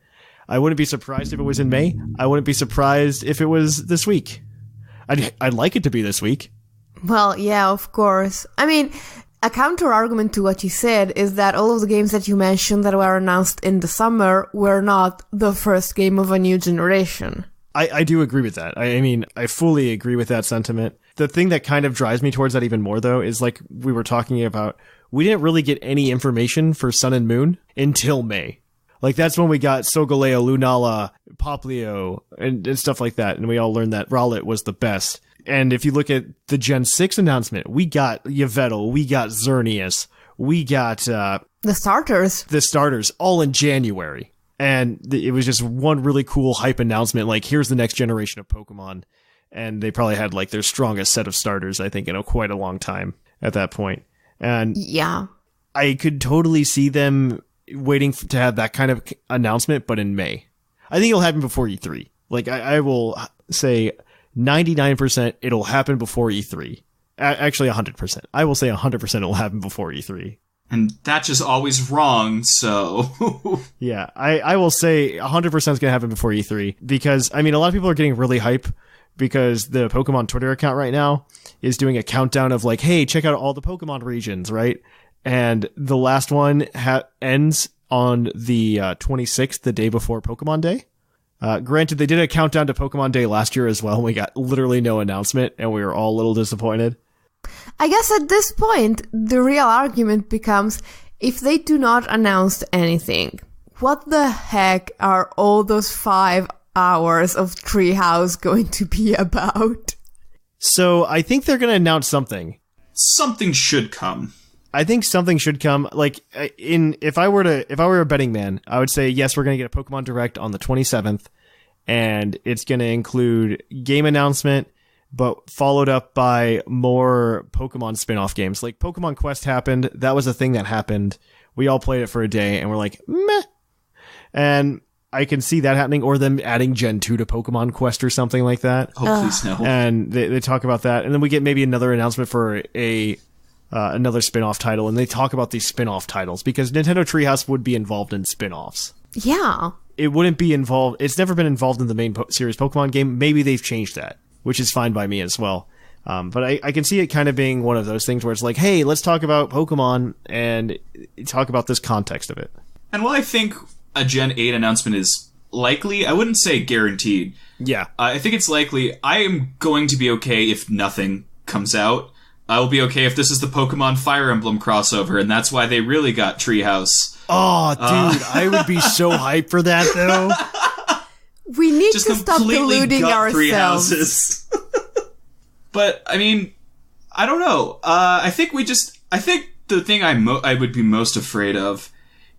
I wouldn't be surprised if it was in May. I wouldn't be surprised if it was this week. I'd like it to be this week. Well, yeah, of course. I mean, a counter argument to what you said is that all of the games that you mentioned that were announced in the summer were not the first game of a new generation. I do agree with that. I mean, I fully agree with that sentiment. The thing that kind of drives me towards that even more, though, is like we were talking about, we didn't really get any information for Sun and Moon until May. Like, that's when we got Solgaleo, Lunala, Poplio, and stuff like that, and we all learned that Rowlet was the best. And if you look at the Gen 6 announcement, we got Yveltal, we got Xerneas, we got the starters all in January. And it was just one really cool hype announcement, like, here's the next generation of Pokemon. And they probably had like their strongest set of starters, I think, in quite a long time at that point. And Yeah. I could totally see them waiting to have that kind of announcement, but in May. I think it'll happen before E3. Like, I will say 99% it'll happen before E3. Actually, 100%. I will say 100% it'll happen before E3. And that's just always wrong, so... Yeah, I will say 100% is going to happen before E3. Because, I mean, a lot of people are getting really hype because the Pokemon Twitter account right now is doing a countdown of like, hey, check out all the Pokemon regions, right? And the last one ends on the 26th, the day before Pokemon Day. Granted, they did a countdown to Pokemon Day last year as well, and we got literally no announcement, and we were all a little disappointed. I guess at this point, the real argument becomes, if they do not announce anything, what the heck are all those 5 hours of Treehouse going to be about? So I think they're going to announce something. Something should come. I think something should come. Like, if I were a betting man, I would say yes, we're going to get a Pokemon Direct on the 27th, and it's going to include game announcement, but followed up by more Pokemon spin-off games. Like, Pokemon Quest happened. That was a thing that happened. We all played it for a day, and we're like, meh. And I can see that happening, or them adding Gen 2 to Pokemon Quest or something like that. Oh, please no. And they talk about that, and then we get maybe another announcement for another spin-off title, and they talk about these spin-off titles, because Nintendo Treehouse would be involved in spin-offs. Yeah. It wouldn't be involved. It's never been involved in the main series Pokemon game. Maybe they've changed that, which is fine by me as well. But I can see it kind of being one of those things where it's like, hey, let's talk about Pokemon and talk about this context of it. And while I think a Gen 8 announcement is likely, I wouldn't say guaranteed. Yeah. I think it's likely. I am going to be okay if nothing comes out. I will be okay if this is the Pokemon Fire Emblem crossover, and that's why they really got Treehouse. Oh, dude, I would be so hyped for that, though. We need Just to stop completely deluding gut ourselves. 3 houses. But, I mean, I don't know. I think the thing I would be most afraid of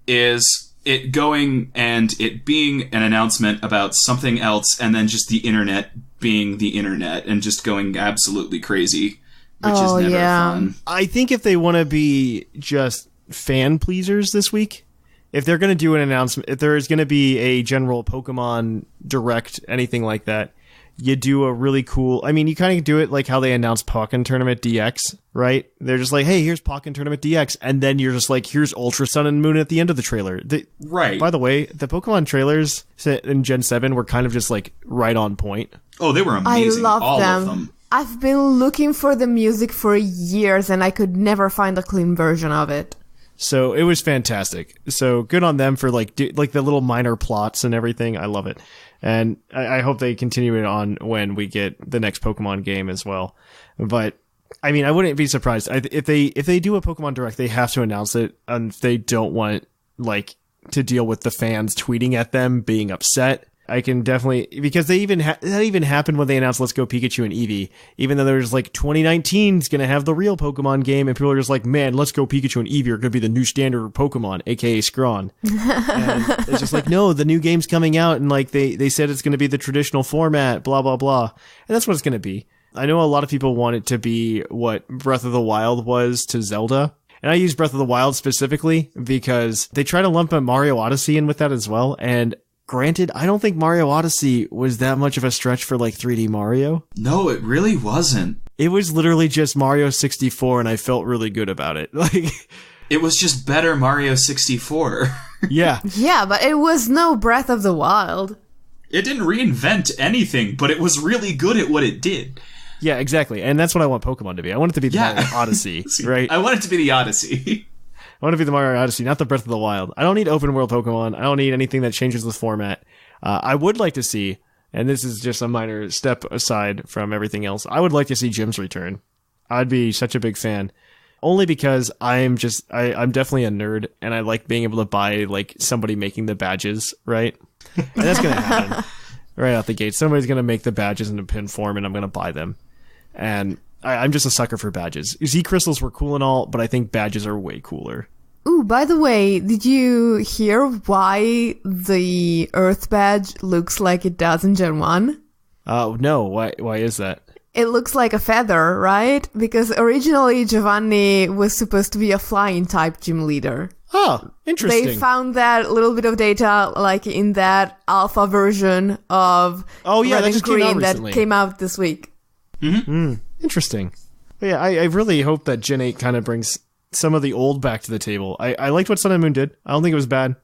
is it going and it being an announcement about something else, and then just the internet being the internet and just going absolutely crazy, which is never fun. I think if they want to be just fan pleasers this week, if they're going to do an announcement, if there is going to be a general Pokemon Direct, anything like that, you do a really cool... I mean, you kind of do it like how they announced Pokken Tournament DX, right? They're just like, hey, here's Pokken Tournament DX, and then you're just like, here's Ultra Sun and Moon at the end of the trailer. Right. By the way, the Pokemon trailers in Gen 7 were kind of just like right on point. Oh, they were amazing. I love all them. of them. I've been looking for the music for years, and I could never find a clean version of it. So it was fantastic. So good on them for like the little minor plots and everything. I love it. And I hope they continue it on when we get the next Pokemon game as well. But I mean, I wouldn't be surprised if they do a Pokemon Direct, they have to announce it, and if they don't want like to deal with the fans tweeting at them being upset. I can definitely, because that even happened when they announced Let's Go Pikachu and Eevee, even though there's like 2019 is going to have the real Pokemon game, and people are just like, man, Let's Go Pikachu and Eevee are going to be the new standard of Pokemon, aka Scrawn. And it's just like, no, the new game's coming out, and like they said it's going to be the traditional format, blah, blah, blah. And that's what it's going to be. I know a lot of people want it to be what Breath of the Wild was to Zelda. And I use Breath of the Wild specifically because they try to lump a Mario Odyssey in with that as well, and granted, I don't think Mario Odyssey was that much of a stretch for like 3D Mario. No, it really wasn't. It was literally just Mario 64, and I felt really good about it. Like, it was just better Mario 64. Yeah. Yeah, but it was no Breath of the Wild. It didn't reinvent anything, but it was really good at what it did. Yeah, exactly. And that's what I want Pokemon to be. I want it to be the Mario Odyssey, right? I want it to be the Odyssey. I want to be the Mario Odyssey, not the Breath of the Wild. I don't need open world Pokemon. I don't need anything that changes the format. I would like to see, and this is just a minor step aside from everything else, I would like to see Jim's return. I'd be such a big fan. Only because I'm definitely a nerd, and I like being able to buy like somebody making the badges, right? And that's going to happen right out the gate. Somebody's going to make the badges in a pin form, and I'm going to buy them. And I'm just a sucker for badges. Z crystals were cool and all, but I think badges are way cooler. Ooh, by the way, did you hear why the Earth badge looks like it does in Gen 1? No. Why is that? It looks like a feather, right? Because originally Giovanni was supposed to be a flying type gym leader. Oh, interesting. They found that little bit of data, like in that alpha version of Red that and just came out Green that recently. came out this week. Interesting. But yeah, I really hope that Gen 8 kind of brings some of the old back to the table. I liked what Sun and Moon did. I don't think it was bad.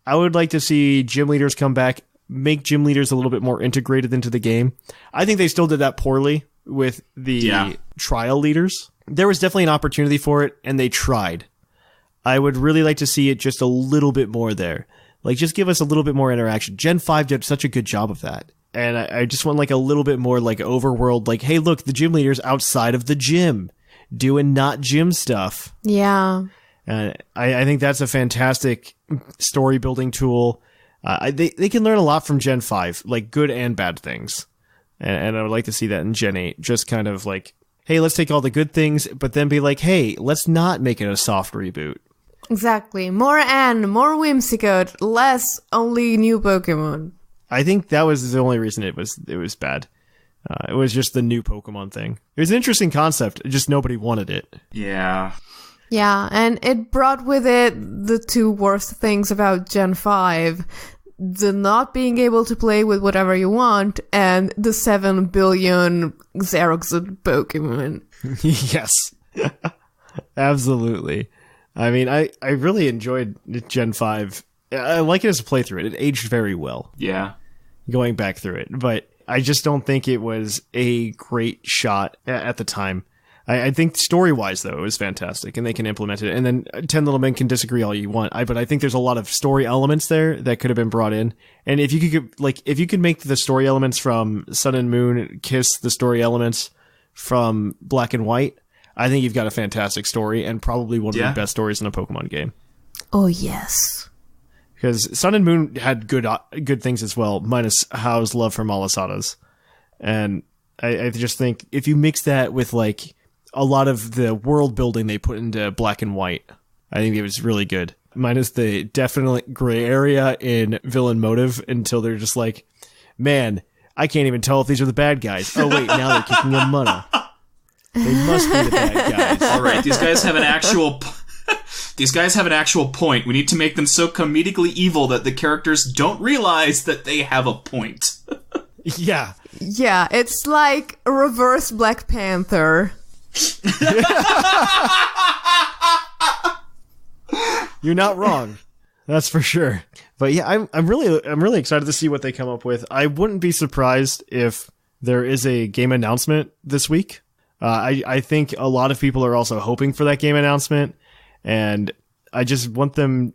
I would like to see gym leaders come back, make gym leaders a little bit more integrated into the game. I think they still did that poorly with the trial leaders. There was definitely an opportunity for it, and they tried. I would really like to see it just a little bit more there. Like, just give us a little bit more interaction. Gen 5 did such a good job of that. And I just want, like, a little bit more, like, overworld, like, hey, look, the gym leader's outside of the gym, doing not gym stuff. Yeah. I think that's a fantastic story-building tool. They can learn a lot from Gen 5, like, good and bad things. And I would like to see that in Gen 8. Just kind of like, hey, let's take all the good things, but then be like, hey, let's not make it a soft reboot. Exactly. More N, more Whimsicott, less only new Pokemon. I think that was the only reason it was bad. It was just the new Pokemon thing. It was an interesting concept, just nobody wanted it. Yeah. Yeah, and it brought with it the two worst things about Gen 5. The not being able to play with whatever you want, and the 7 billion Xeroxed Pokemon. Yes. Absolutely. I mean, I really enjoyed Gen 5. I like it as a playthrough. It aged very well. Yeah. Going back through it. But I just don't think it was a great shot at the time. I think story-wise, though, it was fantastic, and they can implement it. And then 10 Little Men can disagree all you want. But I think there's a lot of story elements there that could have been brought in. And if you could make the story elements from Sun and Moon kiss the story elements from Black and White, I think you've got a fantastic story and probably one of the best stories in a Pokemon game. Oh, yes. Because Sun and Moon had good things as well, minus Hao's love for Malasadas. And I just think if you mix that with, like, a lot of the world building they put into Black and White, I think it was really good. Minus the definite gray area in villain motive until they're just like, man, I can't even tell if these are the bad guys. Oh, wait, now they're kicking a mana. They must be the bad guys. All right, these guys have an actual... These guys have an actual point. We need to make them so comedically evil that the characters don't realize that they have a point. Yeah. Yeah, it's like a reverse Black Panther. You're not wrong. That's for sure. But yeah, I'm really excited to see what they come up with. I wouldn't be surprised if there is a game announcement this week. I think a lot of people are also hoping for that game announcement, and I just want them...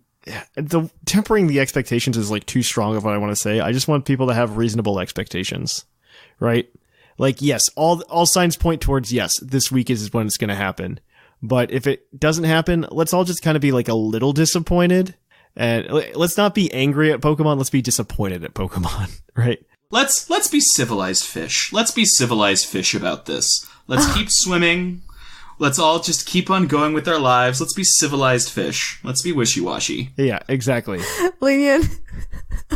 tempering the expectations is like too strong of what I want to say. I just want people to have reasonable expectations, right? Like, yes, all signs point towards yes, this week is when it's going to happen. But if it doesn't happen, let's all just kind of be like a little disappointed, and let's not be angry at Pokemon. Let's be disappointed at Pokemon, right? Let's be civilized fish. Let's be civilized fish about this. Let's keep swimming. Let's all just keep on going with our lives. Let's be civilized fish. Let's be wishy-washy. Yeah, exactly. Lenient.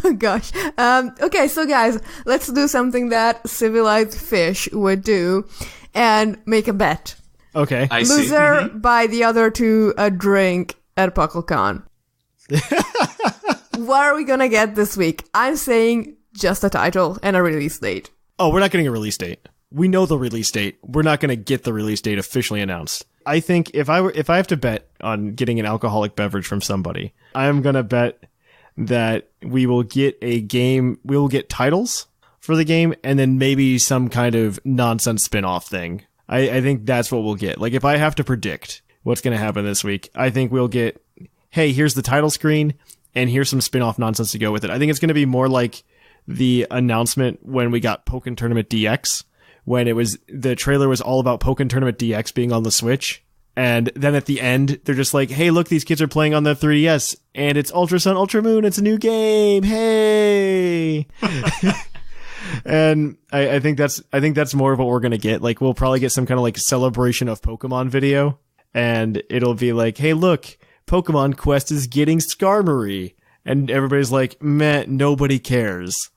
Oh, gosh. Okay, so guys, let's do something that civilized fish would do and make a bet. Okay. I see. Loser buy the other two a drink at PuckleCon. What are we gonna get this week? I'm saying just a title and a release date. Oh, we're not getting a release date. We know the release date. We're not going to get the release date officially announced. I think if I have to bet on getting an alcoholic beverage from somebody, I'm going to bet that we will get a game. We will get titles for the game, and then maybe some kind of nonsense spin-off thing. I think that's what we'll get. Like, if I have to predict what's going to happen this week, I think we'll get, hey, here's the title screen, and here's some spin-off nonsense to go with it. I think it's going to be more like the announcement when we got Pokken Tournament DX, when it was, the trailer was all about Pokken Tournament DX being on the Switch. And then at the end, they're just like, hey, look, these kids are playing on the 3DS, and it's Ultra Sun, Ultra Moon, it's a new game, hey! And I think that's more of what we're gonna get. Like, we'll probably get some kind of like celebration of Pokemon video, and it'll be like, hey, look, Pokemon Quest is getting Skarmory. And everybody's like, meh, nobody cares.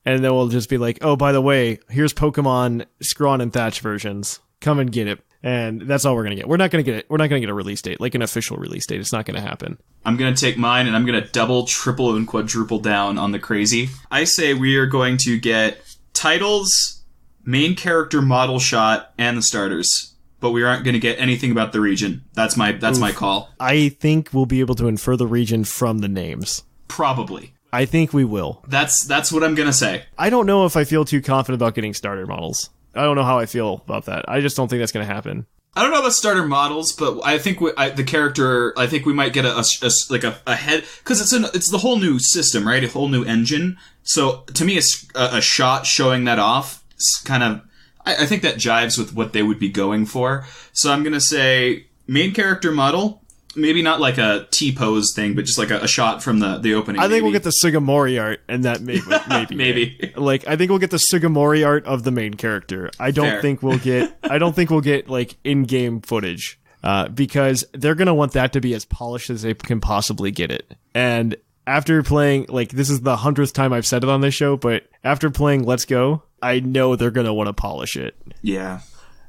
And then we'll just be like, oh, by the way, here's Pokemon Scrawn and Thatch versions. Come and get it. And that's all we're going to get. We're not going to get it. We're not going to get a release date, like an official release date. It's not going to happen. I'm going to take mine and I'm going to double, triple, and quadruple down on the crazy. I say we are going to get titles, main character model shot, and the starters. But we aren't going to get anything about the region. That's my call. I think we'll be able to infer the region from the names. Probably. I think we will. That's what I'm going to say. I don't know if I feel too confident about getting starter models. I don't know how I feel about that. I just don't think that's going to happen. I don't know about starter models, but I think the character. I think we might get a head, because it's the whole new system, right? A whole new engine. So to me, a shot showing that off is kind of. I think that jives with what they would be going for. So I'm gonna say main character model. Maybe not like a T-pose thing, but just like a shot from the opening. I think we'll get the Sugimori art, and that maybe. Maybe. Like, I think we'll get the Sugimori art of the main character. I don't think we'll get like in-game footage, because they're gonna want that to be as polished as they can possibly get it. And after playing, like, this is the 100th time I've said it on this show, but after playing Let's Go, I know they're gonna want to polish it. Yeah.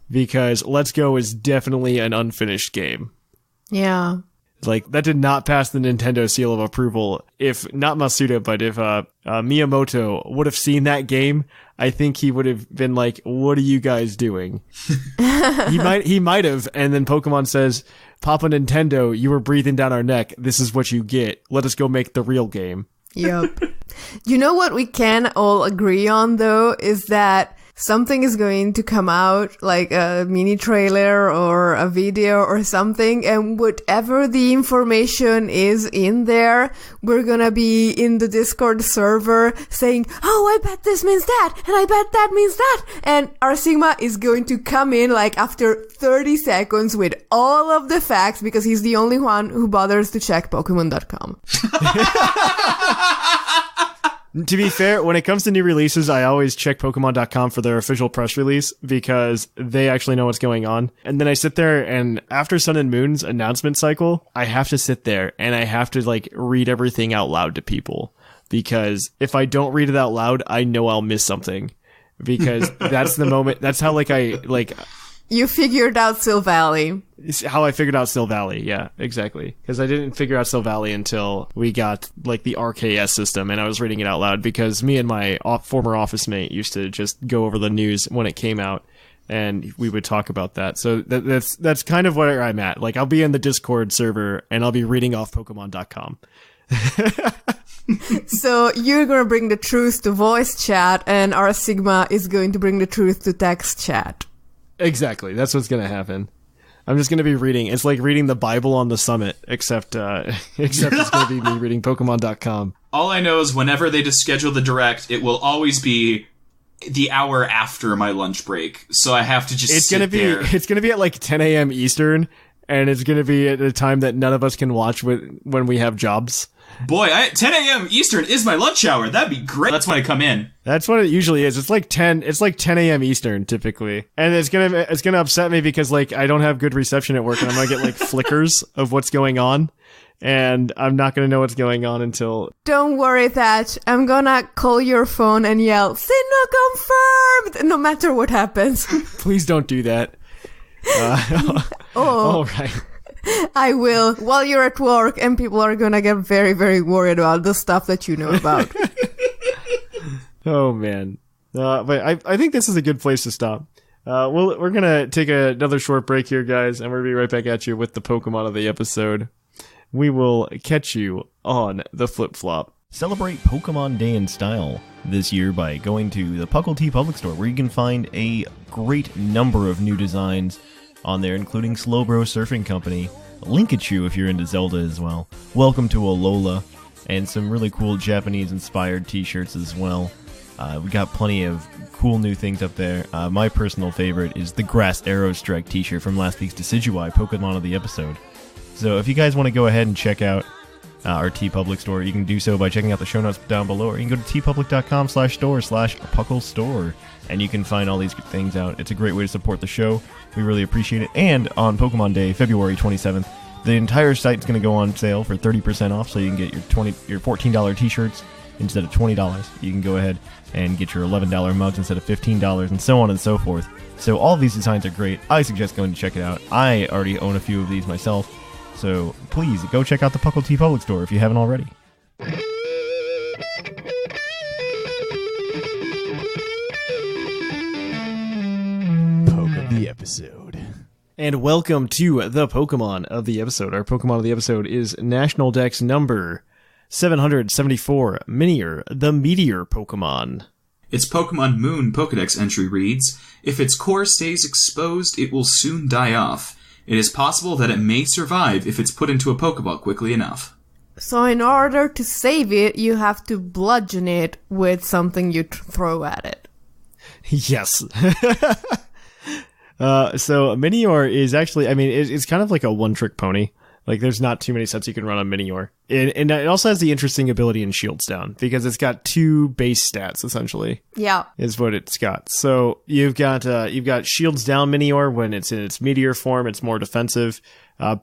Because Let's Go is definitely an unfinished game. Yeah. Like, that did not pass the Nintendo seal of approval. If not Masuda, but if Miyamoto would have seen that game, I think he would have been like, what are you guys doing? He might have, and then Pokemon says, Papa Nintendo, you were breathing down our neck. This is what you get. Let us go make the real game. Yep. You know what we can all agree on, though, is that something is going to come out, like a mini trailer or a video or something, and whatever the information is in there, we're gonna be in the Discord server saying, oh, I bet this means that, and I bet that means that, and our Sigma is going to come in like after 30 seconds with all of the facts, because he's the only one who bothers to check Pokemon.com. To be fair, when it comes to new releases, I always check Pokemon.com for their official press release, because they actually know what's going on. And then I sit there, and after Sun and Moon's announcement cycle, I have to sit there and I have to like read everything out loud to people, because if I don't read it out loud, I know I'll miss something, because that's the moment. That's how you figured out Sil Valley. How I figured out Sil Valley, yeah, exactly. Because I didn't figure out Sil Valley until we got, like, the RKS system, and I was reading it out loud, because me and my former office mate used to just go over the news when it came out, and we would talk about that. So that's kind of where I'm at. Like, I'll be in the Discord server, and I'll be reading off Pokemon.com. So you're going to bring the truth to voice chat, and our Sigma is going to bring the truth to text chat. Exactly. That's what's going to happen. I'm just going to be reading. It's like reading the Bible on the summit, except it's going to be me reading Pokemon.com. All I know is whenever they just schedule the direct, it will always be the hour after my lunch break. So I have to just It's going to be at like 10 a.m. Eastern, and it's going to be at a time that none of us can watch when we have jobs. Boy, 10 a.m. Eastern is my lunch hour. That'd be great. That's when I come in. That's what it usually is. It's like 10 a.m. Eastern typically. And it's going to upset me because like I don't have good reception at work, and I'm going to get like flickers of what's going on, and I'm not going to know what's going on until... Don't worry, Thatch. I'm going to call your phone and yell, "Sinnoh confirmed!" no matter what happens. Please don't do that. All right. I will, while you're at work, and people are gonna get very, very worried about the stuff that you know about. Oh, man. But I think this is a good place to stop. We're gonna take another short break here, guys, and we'll be right back at you with the Pokemon of the episode. We will catch you on the flip-flop. Celebrate Pokemon Day in style this year by going to the Puckle Tea Public Store, where you can find a great number of new designs on there, including Slowbro Surfing Company, Linkachu if you're into Zelda as well, Welcome to Alola, and some really cool Japanese-inspired t-shirts as well. We got plenty of cool new things up there. My personal favorite is the Grass Arrow Strike t-shirt from last week's Decidueye Pokemon of the episode. So if you guys want to go ahead and check out our TeePublic store, you can do so by checking out the show notes down below, or you can go to teepublic.com/store/PuckleStore, and you can find all these things out. It's a great way to support the show. We really appreciate it. And on Pokemon Day, February 27th, the entire site's going to go on sale for 30% off, so you can get your $14 t-shirts instead of $20. You can go ahead and get your $11 mugs instead of $15, and so on and so forth. So all of these designs are great. I suggest going to check it out. I already own a few of these myself, so please go check out the Puckle Tea Public Store if you haven't already. Poke of the episode. And welcome to the Pokemon of the episode. Our Pokemon of the episode is National Dex number 774, Minior, the Meteor Pokemon. Its Pokemon Moon Pokedex entry reads, if its core stays exposed, it will soon die off. It is possible that it may survive if it's put into a Pokeball quickly enough. So in order to save it, you have to bludgeon it with something you throw at it. Yes. So Minior is actually, I mean, it's kind of like a one-trick pony. Like, there's not too many sets you can run on Minior. And it also has the interesting ability in Shields Down, because it's got 2 base stats, essentially. Yeah. Is what it's got. So you've got Shields Down Minior. When it's in its Meteor form, it's more defensive.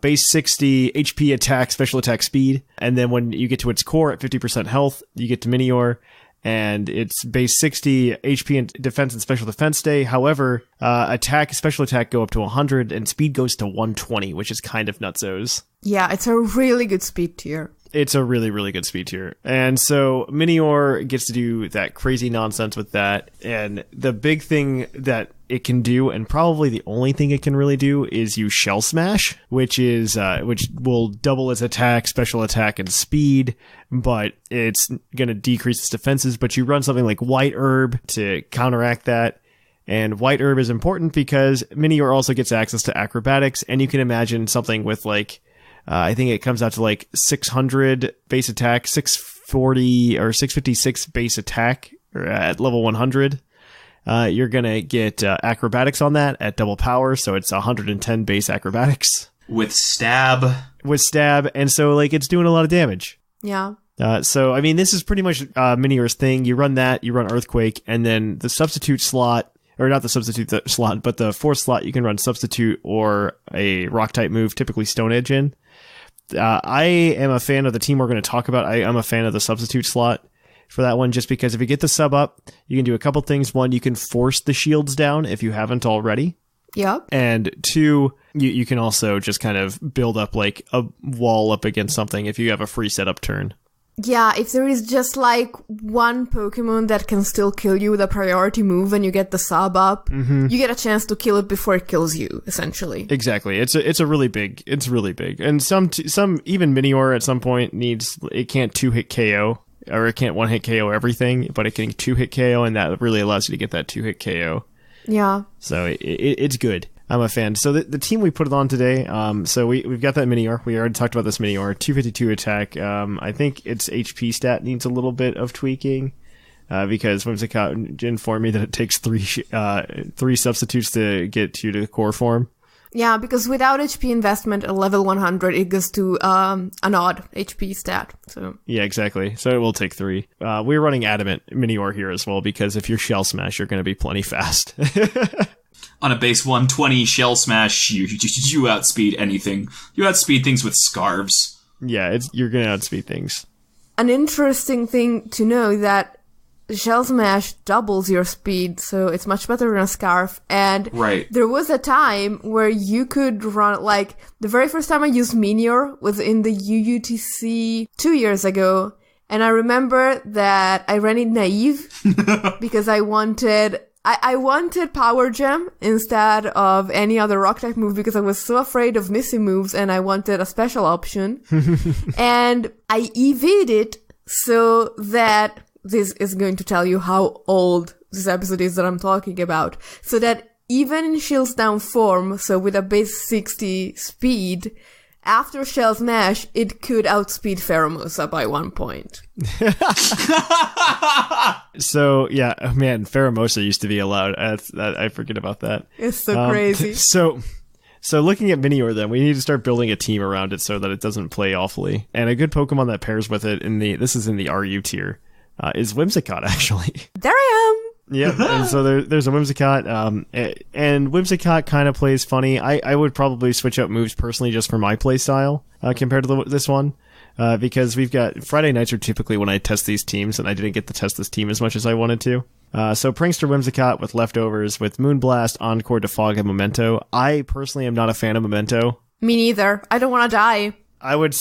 Base 60, HP attack, special attack speed. And then when you get to its core at 50% health, you get to Minior. And it's base 60, HP and defense and special defense stay. However, special attack go up to 100, and speed goes to 120, which is kind of nutsos. Yeah, it's a really good speed tier. It's a really, really good speed tier. And so Minior gets to do that crazy nonsense with that. And the big thing that it can do, and probably the only thing it can really do, is use Shell Smash, which will double its attack, special attack, and speed, but it's going to decrease its defenses. But you run something like White Herb to counteract that. And White Herb is important because Minior also gets access to acrobatics, and you can imagine something with like, I think it comes out to like 600 base attack, 640 or 656 base attack at level 100. You're going to get acrobatics on that at double power, so it's 110 base acrobatics. With stab. And so like it's doing a lot of damage. Yeah. So, I mean, this is pretty much Minior's thing. You run that, you run Earthquake, and then the substitute slot, or not the substitute slot, but the fourth slot, you can run Substitute or a Rock-type move, typically Stone Edge in. I am a fan of the team we're going to talk about. I'm a fan of the substitute slot for that one, just because if you get the sub up, you can do a couple things. One, you can force the shields down if you haven't already. Yep. And 2, you can also just kind of build up like a wall up against something if you have a free setup turn. Yeah, if there is just like one Pokemon that can still kill you with a priority move and you get the sub up, you get a chance to kill it before it kills you, essentially. Exactly. It's really big. And some even Minior at some point it can't 2-hit KO, or it can't 1-hit KO everything, but it can 2-hit KO, and that really allows you to get that 2-hit KO. Yeah. So it's good. I'm a fan. So the team we put it on today, so we've got that Minior. We already talked about this Minior. 252 attack. I think its HP stat needs a little bit of tweaking, because Whimsicott informed me that it takes 3 substitutes to get you to the core form. Yeah, because without HP investment at level 100, it goes to an odd HP stat. So yeah, exactly. So it will take 3. We're running Adamant Minior here as well, because if you're Shell Smash, you're going to be plenty fast. On a base 120 Shell Smash, you outspeed anything. You outspeed things with scarves. Yeah, you're going to outspeed things. An interesting thing to know that Shell Smash doubles your speed, so it's much better than a Scarf. And there was a time where you could run, like, the very first time I used Minior was in the UUTC 2 years ago, and I remember that I ran it naive because I wanted Power Gem instead of any other Rock-type move because I was so afraid of missing moves and I wanted a special option. And I EV'd it so that this is going to tell you how old this episode is that I'm talking about. So that even in Shields Down form, so with a base 60 speed, after Shell Smash, it could outspeed Pheromosa by 1 point. So, yeah, man, Pheromosa used to be allowed. I forget about that. It's so crazy. So looking at Minior, then, we need to start building a team around it so that it doesn't play awfully. And a good Pokemon that pairs with it, this is in the RU tier, is Whimsicott, actually. There I am! Yeah, and so there's a Whimsicott, and Whimsicott kind of plays funny. I would probably switch up moves personally just for my play style, compared to this one. because we've got Friday nights are typically when I test these teams, and I didn't get to test this team as much as I wanted to. So Prankster Whimsicott with Leftovers, with Moonblast, Encore, Defog, and Memento. I personally am not a fan of Memento. Me neither. I don't want to die. I would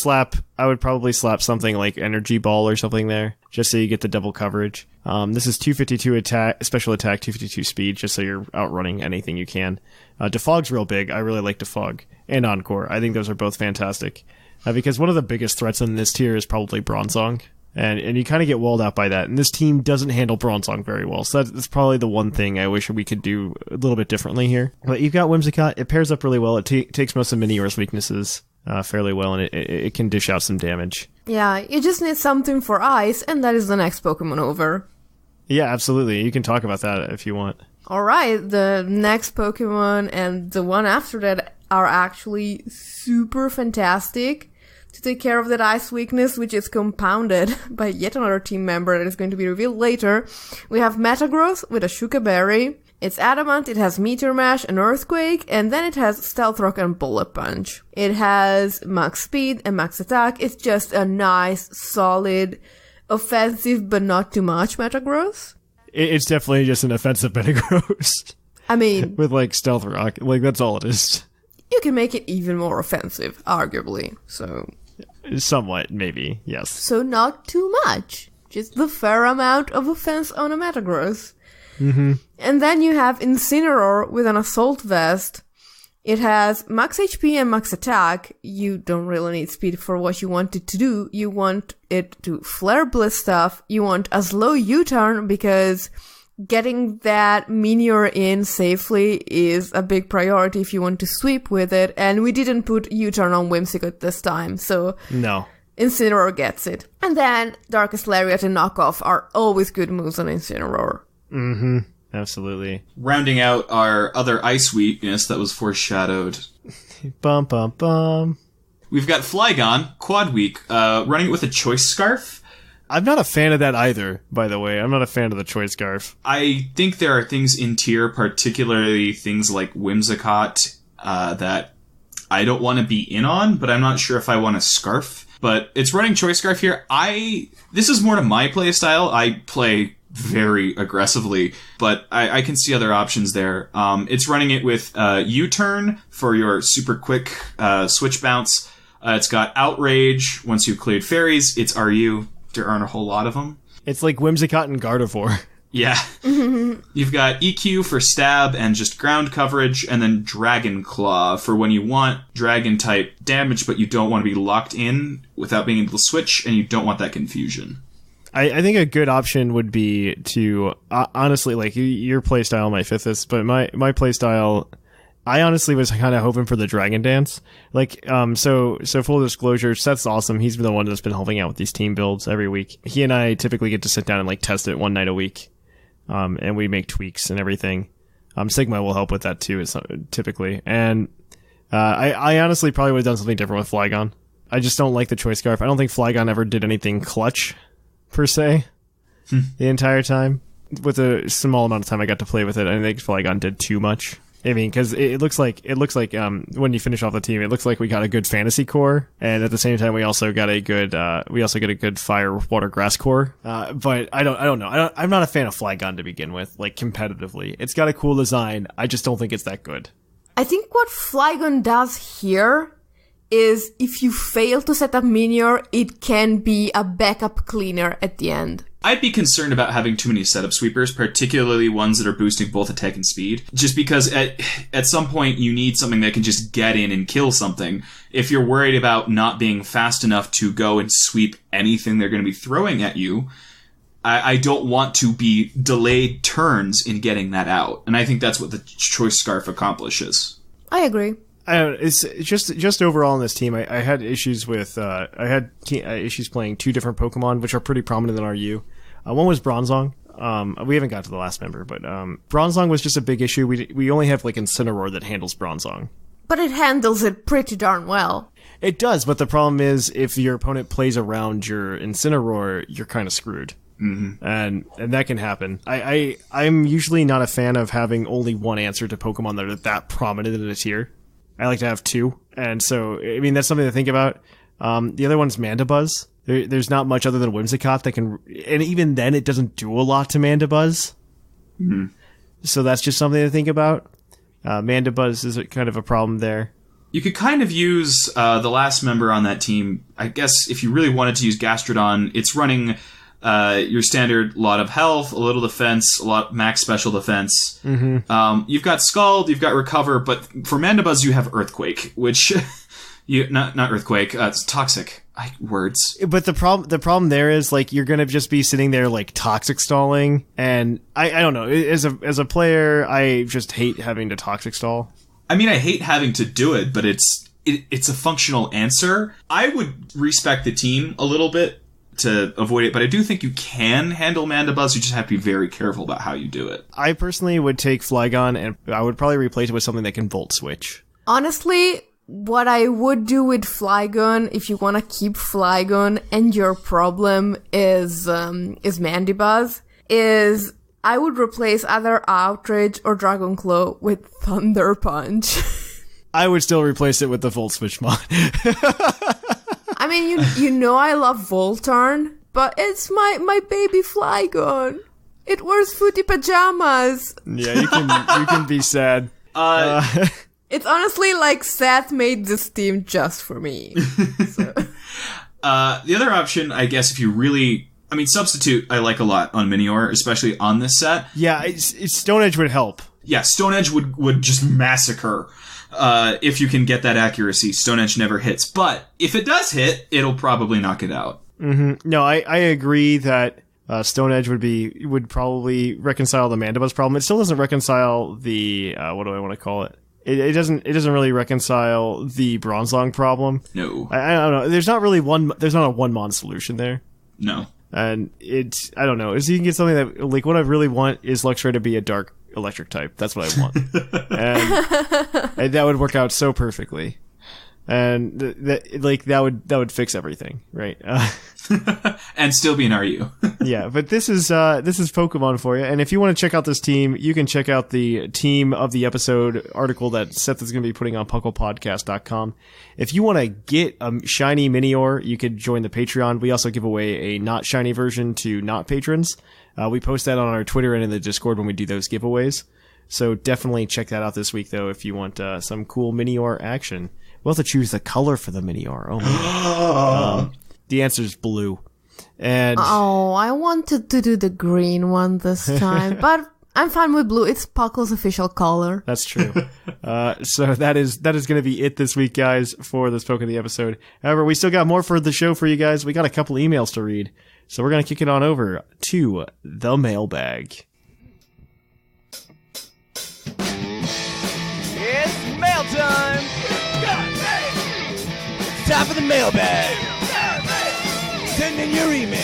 probably slap something like Energy Ball or something there, just so you get the double coverage. This is 252 attack, special attack, 252 speed, just so you're outrunning anything you can. Defog's real big. I really like Defog. And Encore. I think those are both fantastic. Because one of the biggest threats in this tier is probably Bronzong. And you kind of get walled out by that. And this team doesn't handle Bronzong very well. So that's probably the one thing I wish we could do a little bit differently here. But you've got Whimsicott. It pairs up really well. It takes most of Minior's weaknesses fairly well, and it can dish out some damage. Yeah, you just need something for ice, and that is the next Pokemon over. Yeah, absolutely. You can talk about that if you want. Alright, the next Pokemon and the one after that are actually super fantastic to take care of that ice weakness, which is compounded by yet another team member that is going to be revealed later. We have Metagross with a Shuka Berry. It's Adamant, it has Meteor Mash and Earthquake, and then it has Stealth Rock and Bullet Punch. It has max speed and max attack. It's just a nice, solid, offensive but not too much Metagross. It's definitely just an offensive Metagross. I mean... with, like, Stealth Rock. Like, that's all it is. You can make it even more offensive, arguably, so... Somewhat, maybe, yes. So not too much. Just the fair amount of offense on a Metagross. Mm-hmm. And then you have Incineroar with an Assault Vest. It has max HP and max attack. You don't really need speed for what you want it to do. You want it to Flare Blitz stuff. You want a slow U-turn because getting that Meteor in safely is a big priority if you want to sweep with it. And we didn't put U-turn on Whimsicott this time, so... No. Incineroar gets it. And then Darkest Lariat and Knockoff are always good moves on Incineroar. Mm-hmm. Absolutely. Rounding out our other ice weakness that was foreshadowed. Bum, bum, bum. We've got Flygon, Quad Weak, running it with a Choice Scarf. I'm not a fan of that either, by the way. I'm not a fan of the Choice Scarf. I think there are things in tier, particularly things like Whimsicott, that I don't want to be in on, but I'm not sure if I want a Scarf. But it's running Choice Scarf here. This is more to my play style. I play very aggressively, but I can see other options there. It's running it with U-turn for your super quick switch bounce. It's got Outrage. Once you've cleared fairies, it's RU. There aren't a whole lot of them. It's like Whimsicott and Gardevoir. Yeah. You've got EQ for stab and just ground coverage, and then Dragon Claw for when you want dragon type damage, but you don't want to be locked in without being able to switch, and you don't want that confusion. I think a good option would be to, honestly, like, your playstyle might fit this, but my playstyle, I honestly was kind of hoping for the Dragon Dance. Like, so full disclosure, Seth's awesome. He's been the one that's been helping out with these team builds every week. He and I typically get to sit down and, like, test it one night a week. And we make tweaks and everything. Sigma will help with that too, typically. And, I honestly probably would have done something different with Flygon. I just don't like the Choice Scarf. I don't think Flygon ever did anything clutch, per se, the entire time. With a small amount of time I got to play with it, I think Flygon did too much. I mean, because it looks like when you finish off the team, it looks like we got a good fantasy core, and at the same time we also got a good fire, water, grass core. But I don't know. I'm not a fan of Flygon to begin with, like competitively. It's got a cool design. I just don't think it's that good. I think what Flygon does here is if you fail to set up Meteor, it can be a backup cleaner at the end. I'd be concerned about having too many setup sweepers, particularly ones that are boosting both attack and speed. Just because at some point you need something that can just get in and kill something. If you're worried about not being fast enough to go and sweep anything they're going to be throwing at you, I don't want to be delayed turns in getting that out. And I think that's what the Choice Scarf accomplishes. I agree. It's just overall in this team. I had issues with issues playing two different Pokemon, which are pretty prominent in RU. One was Bronzong. We haven't got to the last member, but Bronzong was just a big issue. We only have like Incineroar that handles Bronzong, but it handles it pretty darn well. It does, but the problem is if your opponent plays around your Incineroar, you're kind of screwed. Mm-hmm. And that can happen. I'm usually not a fan of having only one answer to Pokemon that are that prominent in a tier. I like to have two, and so, I mean, that's something to think about. The other one's Mandibuzz. There's not much other than Whimsicott that can, and even then it doesn't do a lot to Mandibuzz. Mm-hmm. So that's just something to think about. Mandibuzz is kind of a problem there. You could kind of use the last member on that team. I guess if you really wanted to use Gastrodon, it's running your standard lot of health, a little defense, a lot max special defense. Mm-hmm. You've got Scald, you've got Recover, but for Mandibuzz you have Earthquake, which not Earthquake. It's Toxic. Words. But the problem there is like you're gonna just be sitting there like toxic stalling, and I don't know. As a player, I just hate having to toxic stall. I mean, I hate having to do it, but it's a functional answer. I would respect the team a little bit to avoid it, but I do think you can handle Mandibuzz. You just have to be very careful about how you do it. I personally would take Flygon, and I would probably replace it with something that can Volt Switch. Honestly, what I would do with Flygon, if you want to keep Flygon and your problem is Mandibuzz, is I would replace either Outrage or Dragon Claw with Thunder Punch. I would still replace it with the Volt Switch mod. I mean, you know I love Voltorn, but it's my baby Flygon. It wears footy pajamas. Yeah, you can be sad. It's honestly like Seth made this team just for me. So. The other option, I guess, if you really... I mean, Substitute I like a lot on Minior, especially on this set. Yeah, it's Stone Edge would help. Yeah, Stone Edge would just massacre if you can get that accuracy. Stone Edge never hits. But if it does hit, it'll probably knock it out. Mm-hmm. No, I agree that Stone Edge would probably reconcile the Mandibuzz problem. It still doesn't reconcile the... what do I want to call it? It doesn't really reconcile the Bronzong problem. No. I don't know. There's not a one-mon solution there. No. And I don't know. So you can get something that, like, what I really want is Luxray to be a dark electric type. That's what I want. and that would work out so perfectly. And that would fix everything, right? And still be an RU. Yeah, but this is Pokemon for you. And if you want to check out this team, you can check out the team of the episode article that Seth is going to be putting on pucklepodcast.com. If you want to get a shiny Minior, you could join the Patreon. We also give away a not shiny version to not patrons. We post that on our Twitter and in the Discord when we do those giveaways. So definitely check that out this week, though, if you want some cool Minior action. We'll have to choose the color for the Minior. Oh my. The answer is blue. And I wanted to do the green one this time, but I'm fine with blue. It's Puckle's official color. That's true. So that is going to be it this week, guys, for this Poke of the episode. However, we still got more for the show for you guys. We got a couple emails to read. So we're going to kick it on over to the mailbag. It's mail time! It's time for the mailbag! Send in your emails!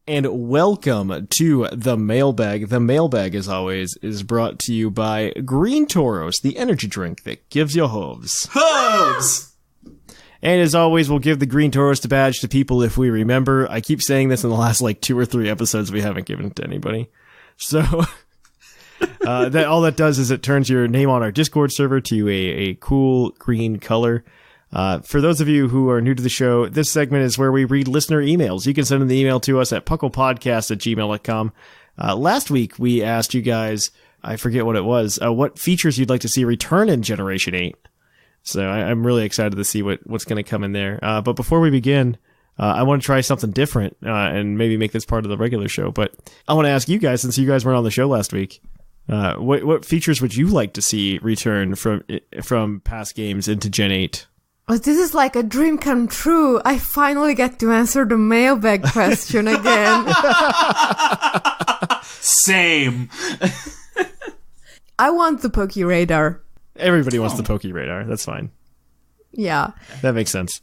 And welcome to the mailbag. The mailbag, as always, is brought to you by Green Tauros, the energy drink that gives you hooves. Hooves! And as always, we'll give the Green Tauros badge to people if we remember. I keep saying this in the last 2 or 3 episodes. We haven't given it to anybody. So that all that does is it turns your name on our Discord server to a cool green color. For those of you who are new to the show, this segment is where we read listener emails. You can send an email to us at pucklepodcast@gmail.com. Last week, we asked you guys, I forget what it was, what features you'd like to see return in Generation 8. So I'm really excited to see what's going to come in there. But before we begin, I want to try something different and maybe make this part of the regular show. But I want to ask you guys, since you guys weren't on the show last week, what features would you like to see return from past games into Gen 8? Oh, this is like a dream come true. I finally get to answer the mailbag question again. Same. I want the Poke Radar. Everybody wants the Poke Radar. That's fine. Yeah. That makes sense.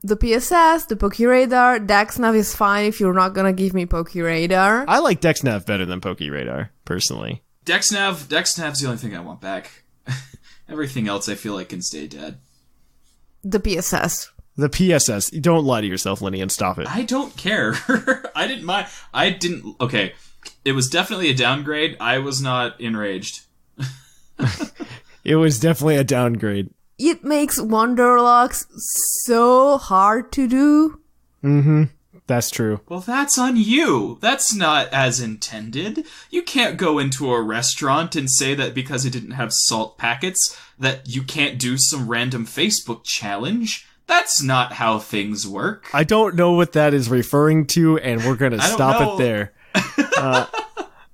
The PSS, the Poke Radar, DexNav is fine if you're not gonna give me Poke Radar. I like DexNav better than Poke Radar, personally. DexNav's the only thing I want back. Everything else I feel like can stay dead. The PSS. The PSS. Don't lie to yourself, Lenny, and stop it. I don't care. I didn't mind. Okay. It was definitely a downgrade. I was not enraged. It was definitely a downgrade. It makes Wanderlocks so hard to do. Mm-hmm. That's true. Well, that's on you. That's not as intended. You can't go into a restaurant and say that because it didn't have salt packets that you can't do some random Facebook challenge. That's not how things work. I don't know what that is referring to, and we're going to stop it there.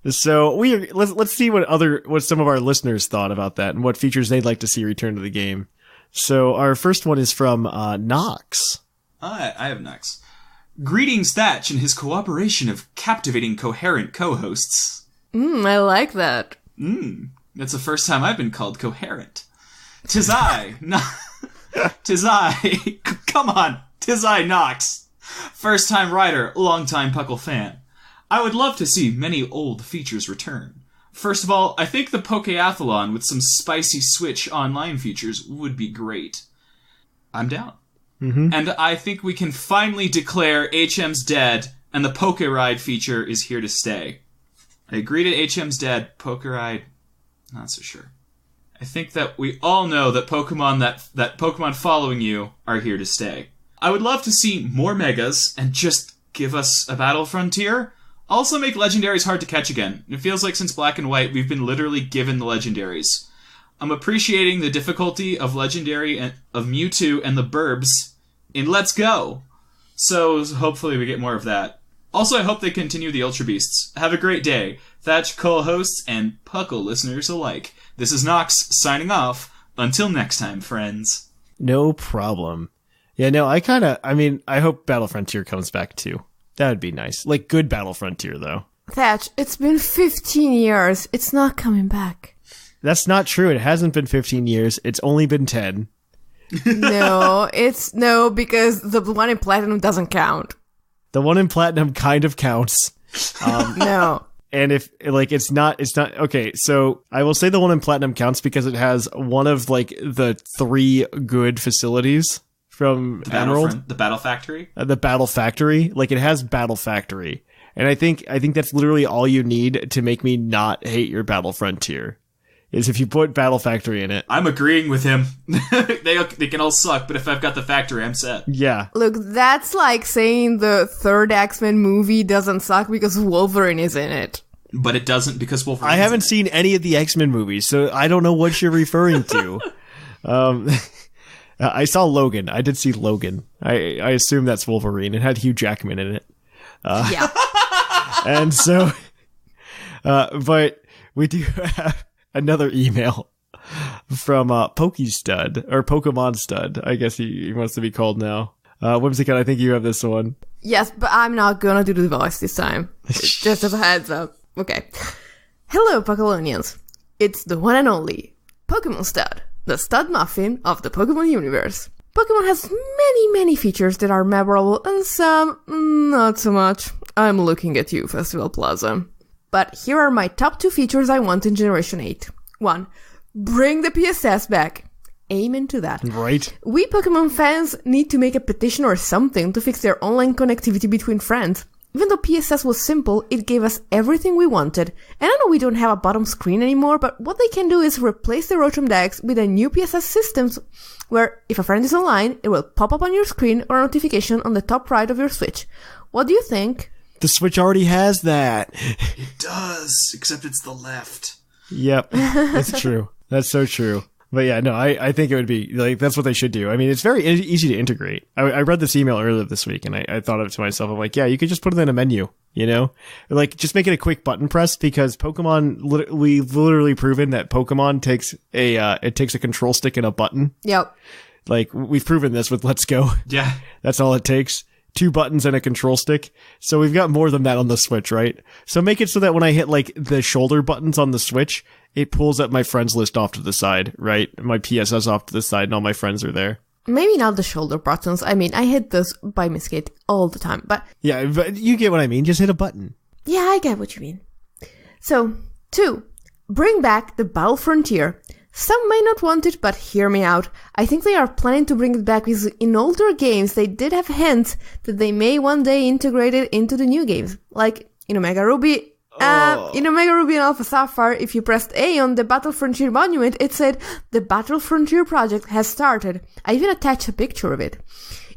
So let's see what some of our listeners thought about that and what features they'd like to see return to the game. So our first one is from Nox. I have Nox. Greetings, Thatch, and his cooperation of captivating, coherent co-hosts. I like that. That's the first time I've been called coherent. 'Tis I, come on, 'tis I, Nox. First-time writer, long-time Puckle fan. I would love to see many old features return. First of all, I think the Pokeathlon with some spicy Switch online features would be great. I'm down. Mm-hmm. And I think we can finally declare HM's dead, and the Poke Ride feature is here to stay. I agree to HM's dead, Poke Ride, not so sure. I think that we all know that Pokemon that Pokemon following you are here to stay. I would love to see more Megas, and just give us a Battle Frontier. Also make Legendaries hard to catch again. It feels like since Black and White, we've been literally given the Legendaries. I'm appreciating the difficulty of Legendary and of Mewtwo and the Burbs in Let's Go. So hopefully we get more of that. Also, I hope they continue the Ultra Beasts. Have a great day. Thatch co-hosts and Puckle listeners alike. This is Nox signing off. Until next time, friends. No problem. Yeah, no, I hope Battle Frontier comes back too. That would be nice. Like, good Battle Frontier, though. Thatch, it's been 15 years. It's not coming back. That's not true. It hasn't been 15 years. It's only been 10. No, because the one in Platinum doesn't count. The one in Platinum kind of counts. No. And if, like, it's not, okay, so I will say the one in Platinum counts because it has one of, like, the 3 good facilities from Emerald. The Battle Factory? The Battle Factory. Like, it has Battle Factory. And I think that's literally all you need to make me not hate your Battle Frontier. Is if you put Battle Factory in it. I'm agreeing with him. They can all suck, but if I've got the factory, I'm set. Yeah. Look, that's like saying the third X-Men movie doesn't suck because Wolverine is in it. But it doesn't because Wolverine. I haven't seen any of the X-Men movies, so I don't know what you're referring to. I saw Logan. I did see Logan. I assume that's Wolverine. It had Hugh Jackman in it. Yeah. And so, but we do have another email from Pokestud, or Pokemon Stud. I guess he wants to be called now. Whimsicott, I think you have this one. Yes, but I'm not gonna do the voice this time. Just as a heads up. Okay. Hello, Pokelonians. It's the one and only Pokemon Stud, the stud muffin of the Pokemon universe. Pokemon has many features that are memorable and some not so much. I'm looking at you, Festival Plaza. But here are my top 2 features I want in Generation 8. 1. Bring the PSS back. Amen to that. Right. We Pokemon fans need to make a petition or something to fix their online connectivity between friends. Even though PSS was simple, it gave us everything we wanted. And I know we don't have a bottom screen anymore, but what they can do is replace the Rotom Dex with a new PSS system where if a friend is online, it will pop up on your screen or a notification on the top right of your Switch. What do you think? The Switch already has that. It does, except it's the left. Yep, that's true. That's so true. But yeah, no, I think it would be, like, that's what they should do. I mean, it's very easy to integrate. I read this email earlier this week, and I thought of it to myself, I'm like, yeah, you could just put it in a menu, you know? Like, just make it a quick button press, because Pokemon, we've literally proven that Pokemon takes a control stick and a button. Yep. Like, we've proven this with Let's Go. Yeah. That's all it takes. 2 buttons and a control stick. So we've got more than that on the Switch, right? So make it so that when I hit, like, the shoulder buttons on the Switch, it pulls up my friends list off to the side, right? My PSS off to the side, and all my friends are there. Maybe not the shoulder buttons. I mean, I hit those by mistake all the time, but... Yeah, but you get what I mean. Just hit a button. Yeah, I get what you mean. So, 2. Bring back the Battle Frontier. Some may not want it, but hear me out. I think they are planning to bring it back because in older games they did have hints that they may one day integrate it into the new games. Like in Omega Ruby... In Omega Ruby and Alpha Sapphire, if you pressed A on the Battle Frontier monument, it said, "The Battle Frontier project has started." I even attached a picture of it.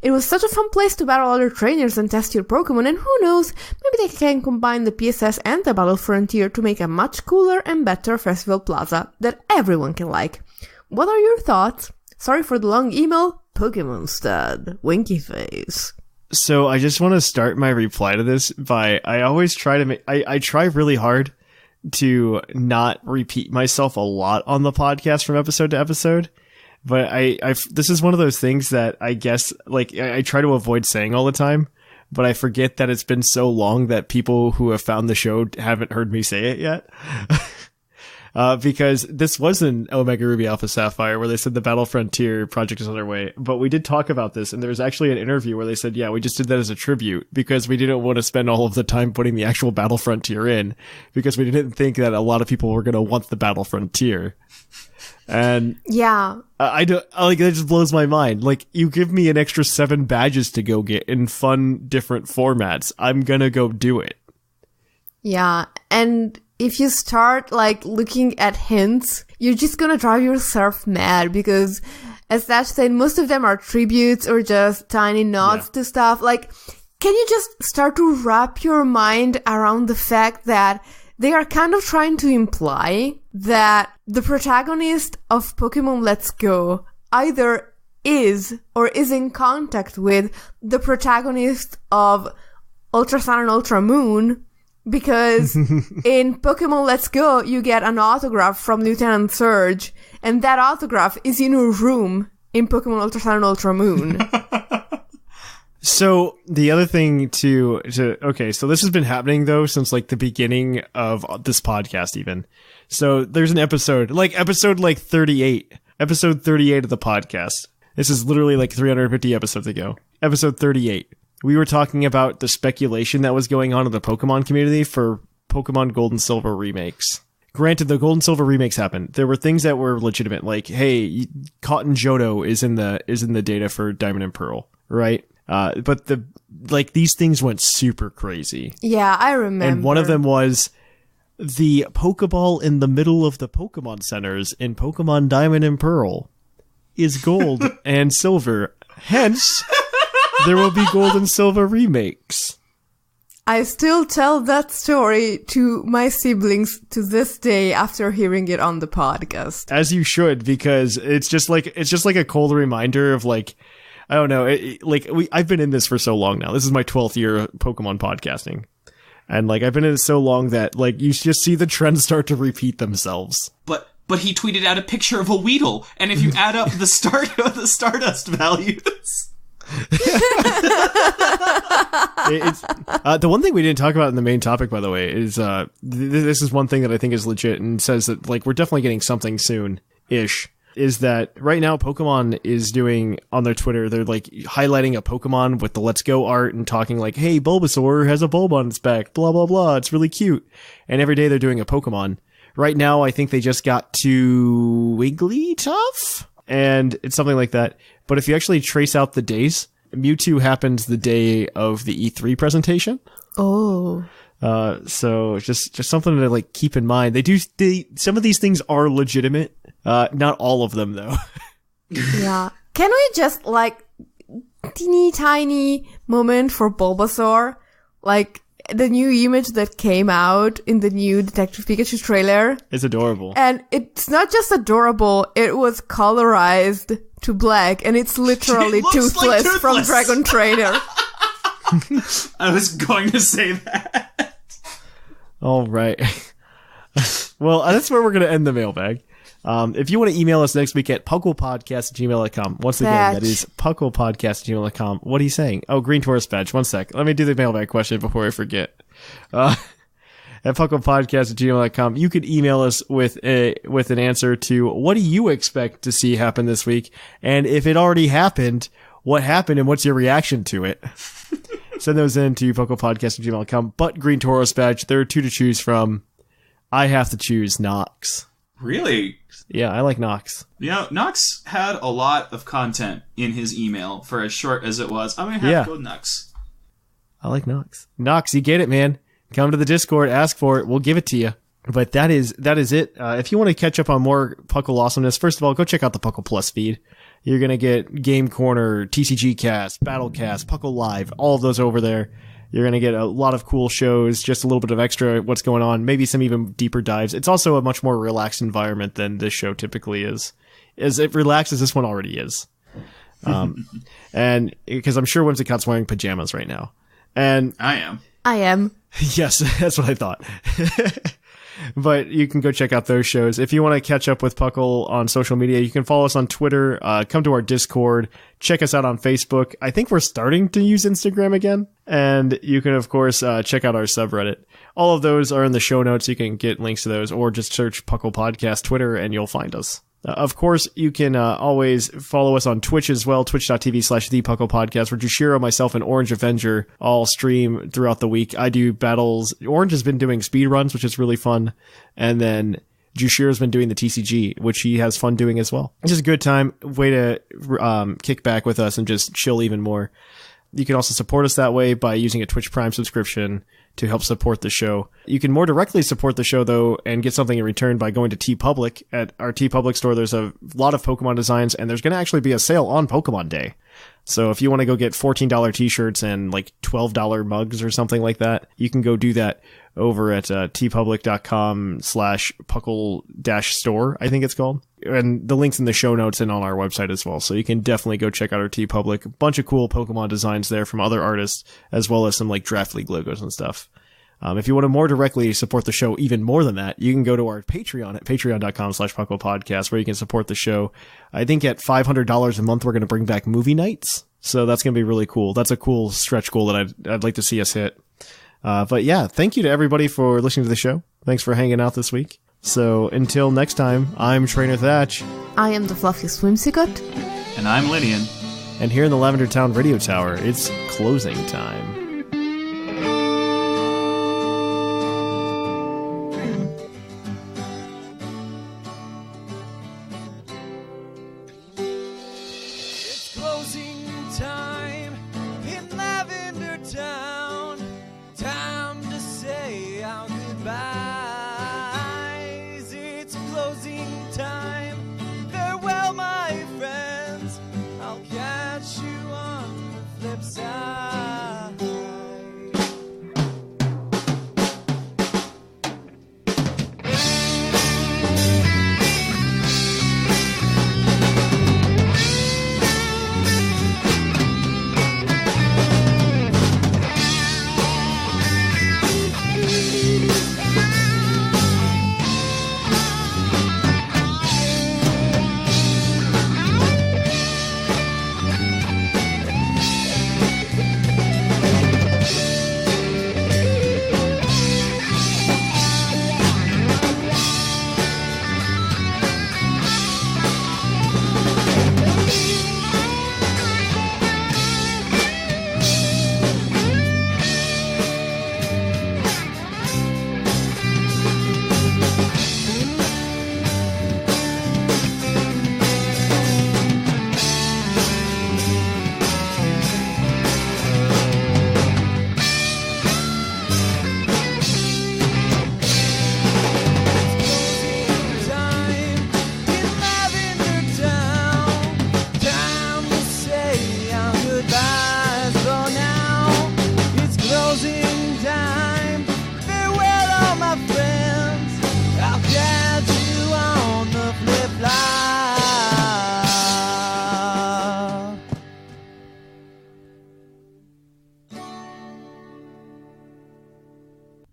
It was such a fun place to battle other trainers and test your Pokemon, and who knows, maybe they can combine the PSS and the Battle Frontier to make a much cooler and better festival plaza that everyone can like. What are your thoughts? Sorry for the long email, Pokemon Stud. Winky face. So I just want to start my reply to this by, I always try to make, I try really hard to not repeat myself a lot on the podcast from episode to episode. But this is one of those things that I guess, like, I try to avoid saying all the time, but I forget that it's been so long that people who have found the show haven't heard me say it yet. Because this was an Omega Ruby Alpha Sapphire where they said the Battle Frontier project is underway. But we did talk about this, and there was actually an interview where they said, yeah, we just did that as a tribute because we didn't want to spend all of the time putting the actual Battle Frontier in because we didn't think that a lot of people were going to want the Battle Frontier. And yeah, I don't like that. Just blows my mind. Like, you give me an extra 7 badges to go get in fun, different formats. I'm gonna go do it. Yeah, and if you start like looking at hints, you're just gonna drive yourself mad because, as Thatch said, most of them are tributes or just tiny nods to stuff. Like, can you just start to wrap your mind around the fact that they are kind of trying to imply that the protagonist of Pokemon Let's Go either is or is in contact with the protagonist of Ultra Sun and Ultra Moon, because in Pokemon Let's Go, you get an autograph from Lieutenant Surge, and that autograph is in a room in Pokemon Ultra Sun and Ultra Moon. So the other thing okay, so this has been happening though since like the beginning of this podcast even. So there's an episode like 38, episode 38 of the podcast. This is literally like 350 episodes ago. Episode 38. We were talking about the speculation that was going on in the Pokemon community for Pokemon Gold and Silver remakes. Granted, the Gold and Silver remakes happened. There were things that were legitimate, like, hey, Cotton Johto is in the data for Diamond and Pearl, right? But these things went super crazy. Yeah, I remember. And one of them was the Pokeball in the middle of the Pokemon centers in Pokemon Diamond and Pearl is gold and silver. Hence, there will be Gold and Silver remakes. I still tell that story to my siblings to this day after hearing it on the podcast. As you should, because it's just like a cold reminder of like, I don't know, I've been in this for so long now. This is my 12th year of Pokemon podcasting. And like, I've been in it so long that like, you just see the trends start to repeat themselves. But he tweeted out a picture of a Weedle, and if you add up the Stardust values... The one thing we didn't talk about in the main topic, by the way, is this is one thing that I think is legit and says that like we're definitely getting something soon-ish. Is that right now Pokemon is doing on their Twitter, they're like highlighting a Pokemon with the Let's Go art and talking like, hey, Bulbasaur has a bulb on its back, blah, blah, blah. It's really cute. And every day they're doing a Pokemon. Right now, I think they just got to Wigglytuff, and it's something like that. But if you actually trace out the days, Mewtwo happens the day of the E3 presentation. Oh. So just something to like keep in mind. Some of these things are legitimate. Not all of them though. Yeah. Can we just like teeny tiny moment for Bulbasaur? Like the new image that came out in the new Detective Pikachu trailer. It's adorable. And it's not just adorable, it was colorized to black, and it's literally Toothless from Dragon Trainer. I was going to say that. All right. Well, that's where we're going to end the mailbag. If you want to email us next week at pucklepodcast@gmail.com. Once again, that is pucklepodcast@gmail.com. What are you saying? Oh, Green Taurus badge. 1 sec. Let me do the mailbag question before I forget. At pucklepodcast@gmail.com. You could email us with an answer to what do you expect to see happen this week? And if it already happened, what happened and what's your reaction to it? Send those in to pucklepodcast@gmail.com. But Green Taurus badge, there are 2 to choose from. I have to choose Nox. Really? Yeah, I like Nox. You know, Nox had a lot of content in his email for as short as it was. I'm going to have to go with Nox. I like Nox. Nox, you get it, man. come to the Discord, ask for it. We'll give it to you. But that is it. If you want to catch up on more Puckle awesomeness, first of all, go check out the Puckle Plus feed. You're going to get Game Corner, TCG Cast, Battle Cast, Puckle Live, all of those over there. You're going to get a lot of cool shows, just a little bit of extra what's going on, maybe some even deeper dives. It's also a much more relaxed environment than this show typically is. As relaxed as this one already is. And because I'm sure Whimsicott's wearing pajamas right now. And I am. Yes, that's what I thought. But you can go check out those shows. If you want to catch up with Puckle on social media, you can follow us on Twitter, come to our Discord, check us out on Facebook. I think we're starting to use Instagram again. And you can, of course, check out our subreddit. All of those are in the show notes. You can get links to those, or just search Puckle Podcast Twitter and you'll find us. Of course, you can always follow us on Twitch as well, twitch.tv/thepucklepodcast, where Jushiro, myself, and Orange Avenger all stream throughout the week. I do battles. Orange has been doing speed runs, which is really fun. And then Jushiro's been doing the TCG, which he has fun doing as well. It's just a good time, way to kick back with us and just chill even more. You can also support us that way by using a Twitch Prime subscription to help support the show. You can more directly support the show, though, and get something in return by going to TeePublic. At our TeePublic store, there's a lot of Pokemon designs, and there's going to actually be a sale on Pokemon Day. So if you want to go get $14 t-shirts and like $12 mugs or something like that, you can go do that over at teepublic.com/puckle-store, I think it's called. And the link's in the show notes and on our website as well. So you can definitely go check out our TeePublic. A bunch of cool Pokemon designs there from other artists, as well as some like Draft League logos and stuff. If you want to more directly support the show even more than that, you can go to our Patreon at patreon.com/pucklepodcast, where you can support the show. I think at $500 a month, we're going to bring back movie nights. So that's going to be really cool. That's a cool stretch goal that I'd like to see us hit. But yeah, thank you to everybody for listening to the show. Thanks for hanging out this week. So until next time, I'm Trainer Thatch. I am the fluffiest Whimsicott. And I'm Linian. And here in the Lavender Town Radio Tower, it's closing time.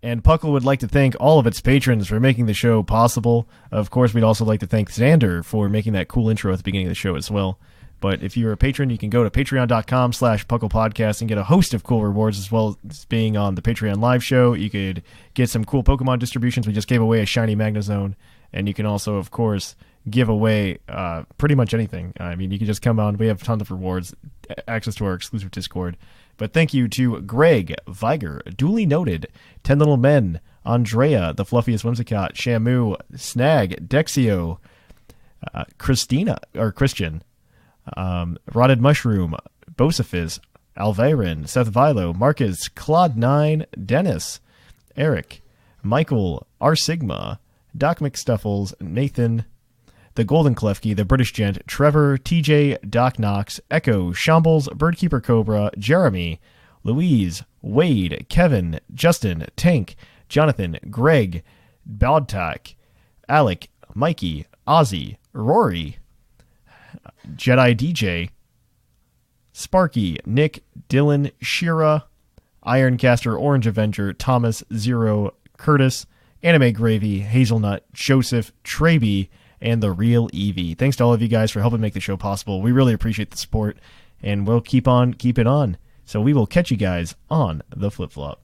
And Puckle would like to thank all of its patrons for making the show possible. Of course, we'd also like to thank Xander for making that cool intro at the beginning of the show as well. But if you're a patron, you can go to patreon.com/pucklepodcast and get a host of cool rewards, as well as being on the Patreon live show. You could get some cool Pokemon distributions. We just gave away a shiny Magnezone. And you can also, of course, give away pretty much anything. I mean, you can just come on. We have tons of rewards, access to our exclusive Discord. But thank you to Greg, Viger, Duly Noted, 10 Little Men, Andrea, The Fluffiest Whimsicott, Shamu, Snag, Dexio, Christian, Rotted Mushroom, Bosophiz, Alvarin, Seth Vilo, Marcus, Claude9, Dennis, Eric, Michael, R. Sigma, Doc McStuffles, Nathan, the Golden Klefki, the British Gent, Trevor, TJ, Doc Knox, Echo, Shambles, Birdkeeper Cobra, Jeremy, Louise, Wade, Kevin, Justin, Tank, Jonathan, Greg, Bodtak, Alec, Mikey, Ozzy, Rory, Jedi DJ, Sparky, Nick, Dylan, Shira, Ironcaster, Orange Avenger, Thomas, Zero, Curtis, Anime Gravy, Hazelnut, Joseph, Traby, and the Real Evie. Thanks to all of you guys for helping make the show possible. We really appreciate the support, and we'll keep on keeping on. So we will catch you guys on the flip-flop.